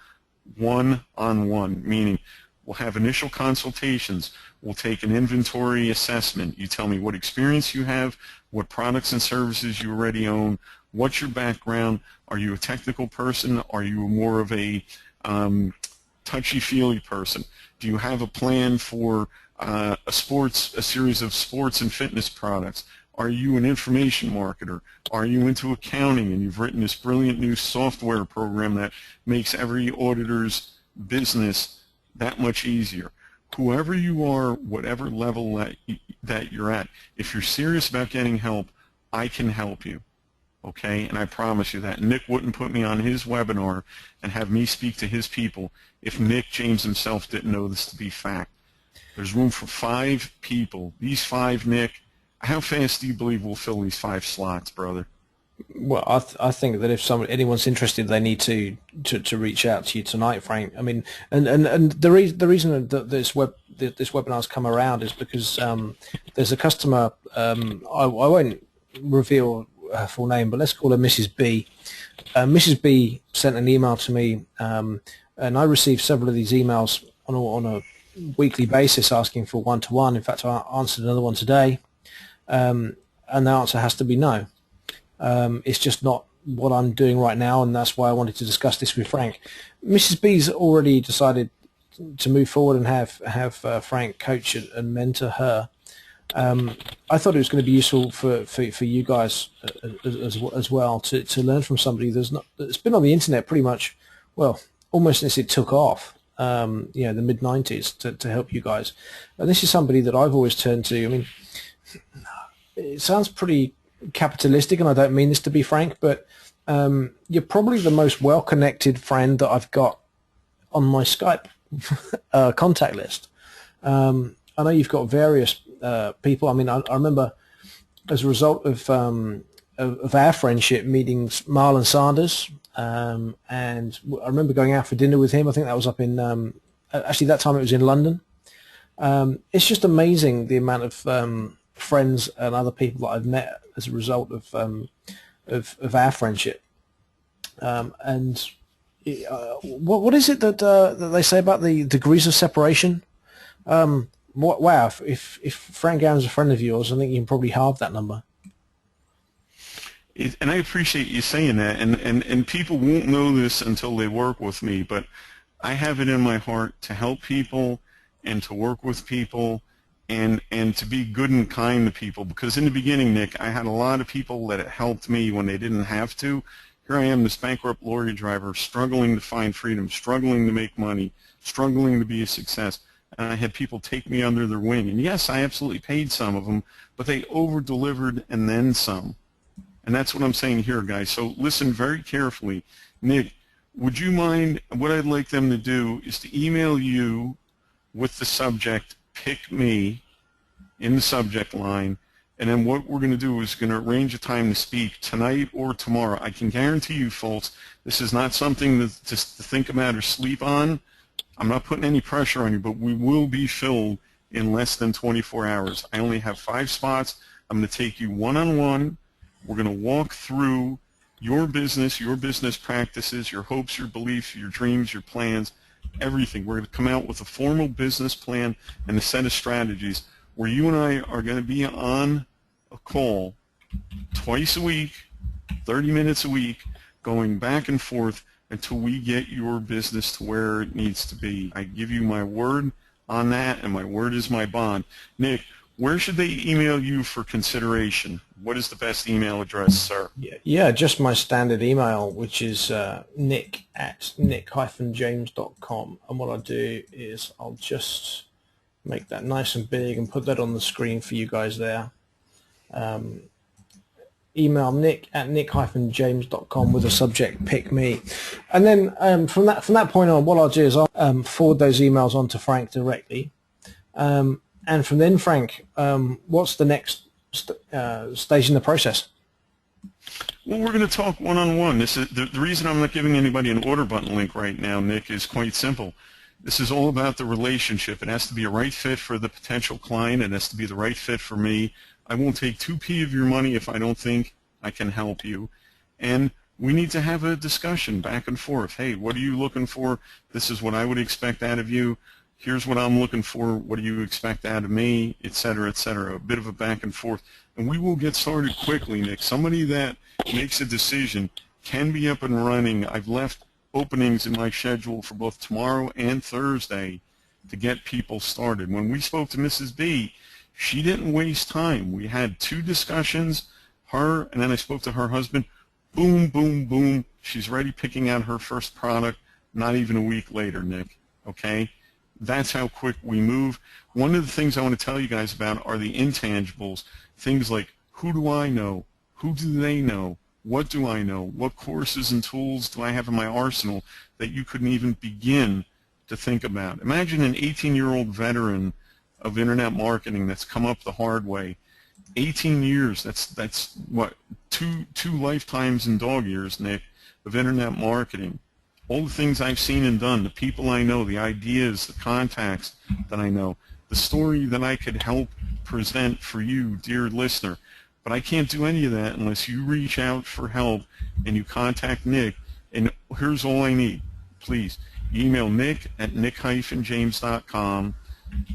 one-on-one, meaning we'll have initial consultations, we'll take an inventory assessment, you tell me what experience you have, what products and services you already own, what's your background, are you a technical person, are you more of a touchy-feely person, do you have a plan for a series of sports and fitness products, are you an information marketer, are you into accounting and you've written this brilliant new software program that makes every auditor's business that much easier. Whoever you are, whatever level that you're at, if you're serious about getting help, I can help you, okay? And I promise you that. Nick wouldn't put me on his webinar and have me speak to his people if Nick James himself didn't know this to be fact. There's room for 5 people. These 5, Nick, how fast do you believe we'll fill these 5 slots, brother? Well, I think that if anyone's interested, they need to reach out to you tonight, Frank. I mean, and the reason that this webinar's come around is because there's a customer. I won't reveal her full name, but let's call her Mrs. B. Mrs. B sent an email to me, and I received several of these emails on a weekly basis asking for one-to-one. In fact, I answered another one today, and the answer has to be no. It's just not what I'm doing right now, and that's why I wanted to discuss this with Frank. Mrs. B's already decided to move forward and have Frank coach and mentor her. I thought it was going to be useful for you guys as well to learn from somebody that's been on the internet pretty much, well, almost since it took off. The mid-90s to help you guys. And this is somebody that I've always turned to. I mean, it sounds pretty capitalistic, and I don't mean this to be frank, but you're probably the most well-connected friend that I've got on my Skype contact list. I know you've got various people. I mean, I remember as a result of our friendship meeting Marlon Sanders, and I remember going out for dinner with him. I think that was up in actually that time it was in London. It's just amazing the amount of friends and other people that I've met as a result of our friendship. What is it that they say about the degrees of separation? Wow, if Frank Garon's a friend of yours, I think you can probably halve that number. And I appreciate you saying that, and people won't know this until they work with me, but I have it in my heart to help people and to work with people and to be good and kind to people, because in the beginning, Nick, I had a lot of people that helped me when they didn't have to. Here I am, this bankrupt lorry driver, struggling to find freedom, struggling to make money, struggling to be a success, and I had people take me under their wing. And yes, I absolutely paid some of them, but they over-delivered and then some. And that's what I'm saying here, guys. So listen very carefully. Nick, would you mind, what I'd like them to do is to email you with the subject, pick me, in the subject line, and then what we're going to do is going to arrange a time to speak tonight or tomorrow. I can guarantee you, folks, this is not something to think about or sleep on. I'm not putting any pressure on you, but we will be filled in less than 24 hours. I only have 5 spots. I'm going to take you one-on-one. We're going to walk through your business practices, your hopes, your beliefs, your dreams, your plans, everything. We're going to come out with a formal business plan and a set of strategies where you and I are going to be on a call twice a week, 30 minutes a week, going back and forth until we get your business to where it needs to be. I give you my word on that, and my word is my bond. Nick, where should they email you for consideration? What is the best email address, sir? Yeah, just my standard email, which is nick@nick-james.com. And what I'll do is I'll just make that nice and big and put that on the screen for you guys there. Email nick@nick-james.com with the subject "pick me," and then from that point on, what I'll do is I'll forward those emails on to Frank directly. And from then, Frank, what's the next stage in the process? Well, we're going to talk one-on-one. This is the reason I'm not giving anybody an order button link right now, Nick, is quite simple. This is all about the relationship. It has to be a right fit for the potential client. It has to be the right fit for me. I won't take 2p of your money if I don't think I can help you. And we need to have a discussion back and forth. Hey, what are you looking for? This is what I would expect out of you. Here's what I'm looking for. What do you expect out of me? Et cetera, et cetera. A bit of a back and forth. And we will get started quickly, Nick. Somebody that makes a decision can be up and running. I've left openings in my schedule for both tomorrow and Thursday to get people started. When we spoke to Mrs. B, she didn't waste time. We had 2 discussions, her, and then I spoke to her husband. Boom, boom, boom. She's already picking out her first product not even a week later, Nick. Okay? That's how quick we move. One of the things I want to tell you guys about are the intangibles. Things like, who do I know? Who do they know? What do I know? What courses and tools do I have in my arsenal that you couldn't even begin to think about? Imagine an 18-year-old veteran of internet marketing that's come up the hard way. 18 years, that's what, two lifetimes in dog years, Nick, of internet marketing. All the things I've seen and done, the people I know, the ideas, the contacts that I know, the story that I could help present for you, dear listener. But I can't do any of that unless you reach out for help and you contact Nick. And here's all I need. Please email nick@nick-james.com.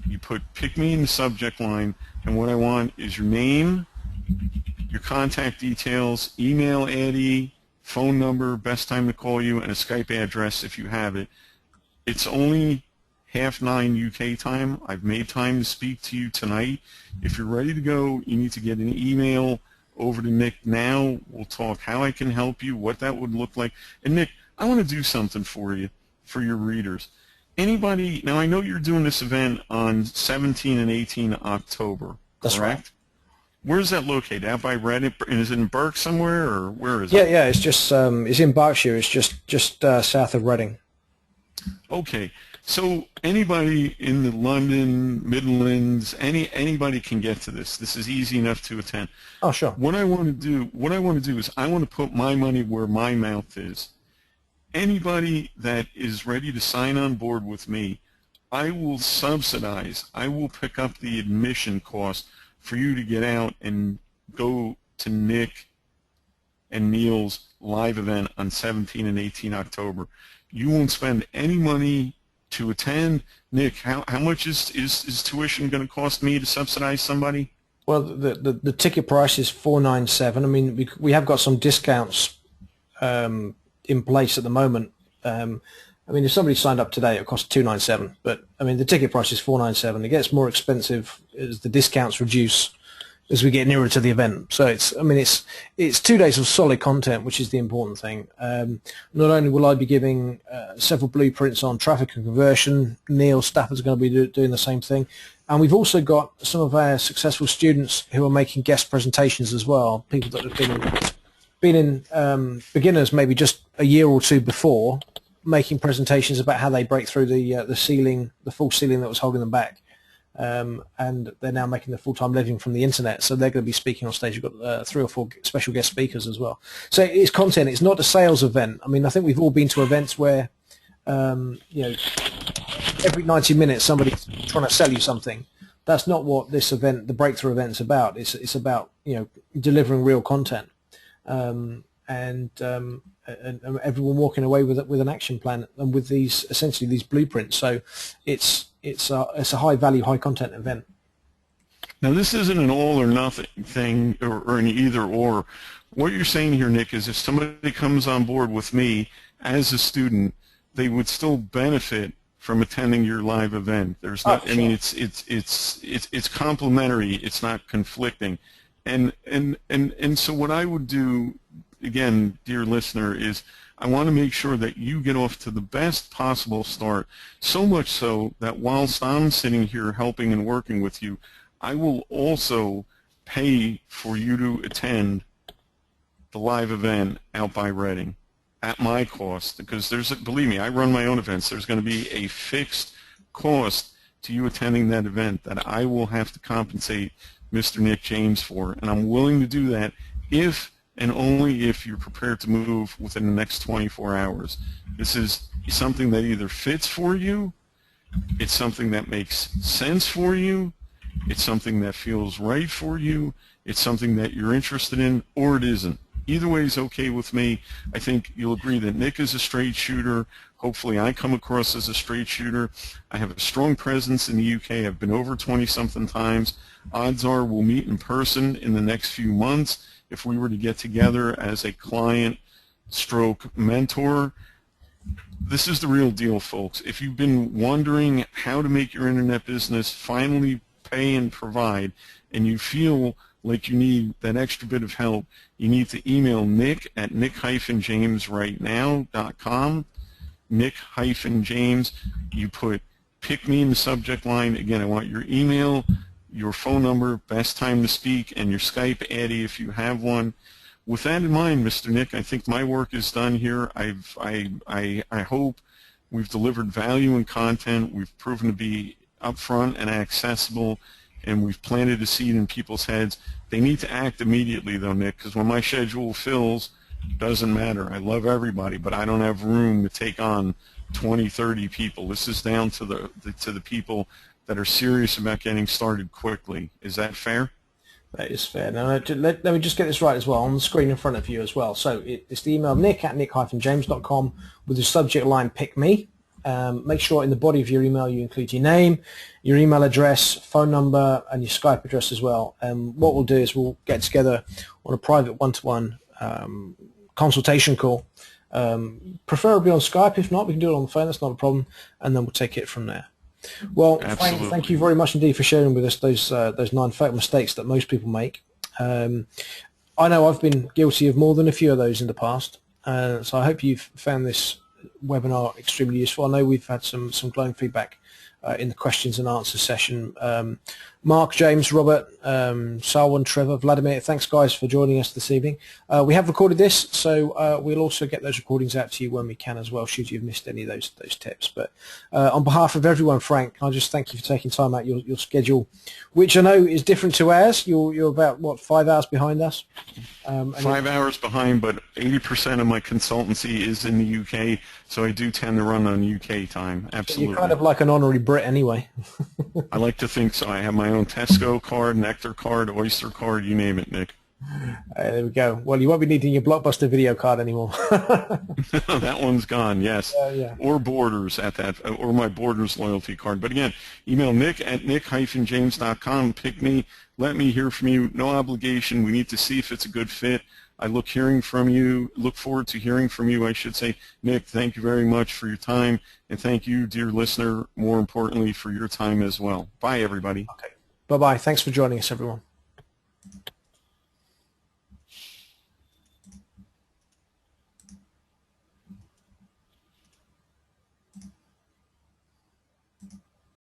You put "pick me" in the subject line, and what I want is your name, your contact details, email ID, phone number, best time to call you, and a Skype address if you have it. It's only 9:30 UK time. I've made time to speak to you tonight. If you're ready to go, you need to get an email over to Nick now. We'll talk how I can help you, what that would look like. And Nick, I want to do something for you, for your readers. Anybody, now I know you're doing this event on 17 and 18 October, That's correct? right. Where is that located? Out by Reading? Is it in Burke somewhere, or where is it? Yeah. It's just it's in Berkshire. It's just south of Reading. Okay, so anybody in the London, Midlands, anybody can get to this. This is easy enough to attend. Oh, sure. What I want to do is I want to put my money where my mouth is. Anybody that is ready to sign on board with me, I will subsidize. I will pick up the admission cost for you to get out and go to Nick and Neil's live event on 17 and 18 October. You won't spend any money to attend. Nick, how much is tuition going to cost me to subsidize somebody? Well, the ticket price is $497. I mean, we have got some discounts in place at the moment. I mean, if somebody signed up today, it would cost $297. But I mean, the ticket price is $497. It gets more expensive as the discounts reduce as we get nearer to the event. So it's 2 days of solid content, which is the important thing. Not only will I be giving several blueprints on traffic and conversion, Neil Stafford's going to be doing the same thing. And we've also got some of our successful students who are making guest presentations as well, people that have been in beginners maybe just a year or two before, making presentations about how they break through the ceiling, the false ceiling that was holding them back. And they're now making the full-time living from the internet, so they're going to be speaking on stage. We've got 3 or 4 special guest speakers as well. So it's content. It's not a sales event. I mean, I think we've all been to events where, every 90 minutes somebody's trying to sell you something. That's not what this event, the breakthrough event, is about. It's about delivering real content, and everyone walking away with an action plan and with essentially these blueprints. So it's a high value, high content event. Now, this isn't an all or nothing thing or an either or. What you're saying here, Nick, is if somebody comes on board with me as a student, they would still benefit from attending your live event. There's not. Sure. I mean, it's complementary. It's not conflicting. And so what I would do, again, dear listener, is I want to make sure that you get off to the best possible start, so much so that whilst I'm sitting here helping and working with you, I will also pay for you to attend the live event out by Reading at my cost, because believe me, I run my own events. There's going to be a fixed cost to you attending that event that I will have to compensate Mr. Nick James for, and I'm willing to do that if and only if you're prepared to move within the next 24 hours. This is something that either fits for you, it's something that makes sense for you, it's something that feels right for you, it's something that you're interested in, or it isn't. Either way is okay with me. I think you'll agree that Nick is a straight shooter. Hopefully I come across as a straight shooter. I have a strong presence in the UK. I've been over 20-something times. Odds are we'll meet in person in the next few months if we were to get together as a client stroke mentor. This is the real deal, folks. If you've been wondering how to make your internet business finally pay and provide, and you feel like you need that extra bit of help, you need to email Nick at nick-jamesrightnow.com. Nick-James. You put "pick me" in the subject line. Again, I want your email, your phone number, best time to speak, and your Skype Addy if you have one. With that in mind, Mr. Nick, I think my work is done here. I hope we've delivered value and content. We've proven to be upfront and accessible, and we've planted a seed in people's heads. They need to act immediately, though, Nick, because when my schedule fills, it doesn't matter. I love everybody, but I don't have room to take on 20, 30 people. This is down to the people that are serious about getting started quickly. Is that fair? That is fair. Now, let me just get this right as well, on the screen in front of you as well. So it's the email nick at nick-james.com with the subject line "pick me." Make sure in the body of your email you include your name, your email address, phone number, and your Skype address as well. And what we'll do is we'll get together on a private one-to-one consultation call, preferably on Skype. If not, we can do it on the phone. That's not a problem, and then we'll take it from there. Well, Frank, thank you very much indeed for sharing with us those 9 fatal mistakes that most people make. I know I've been guilty of more than a few of those in the past, so I hope you've found this webinar extremely useful. I know we've had some glowing feedback in the questions and answers session. Mark, James, Robert, Salwan, Trevor, Vladimir, thanks guys for joining us this evening. We have recorded this, so we'll also get those recordings out to you when we can as well, should you have missed any of those tips. But on behalf of everyone, Frank, I just thank you for taking time out your schedule, which I know is different to ours. You're about, what, 5 hours behind us? 5 hours behind, but 80% of my consultancy is in the UK, so I do tend to run on UK time. Absolutely. You're kind of like an honorary Brit anyway. I like to think so. I have my own Tesco card, Nectar card, Oyster card, you name it, Nick. There we go. Well, you won't be needing your Blockbuster video card anymore. That one's gone, yes. Yeah. Or Borders at that, or my Borders loyalty card. But again, email nick@nick-james.com. Pick me. Let me hear from you. No obligation. We need to see if it's a good fit. I look forward to hearing from you, I should say. Nick, thank you very much for your time, and thank you, dear listener, more importantly, for your time as well. Bye, everybody. Okay. Bye-bye. Thanks for joining us, everyone.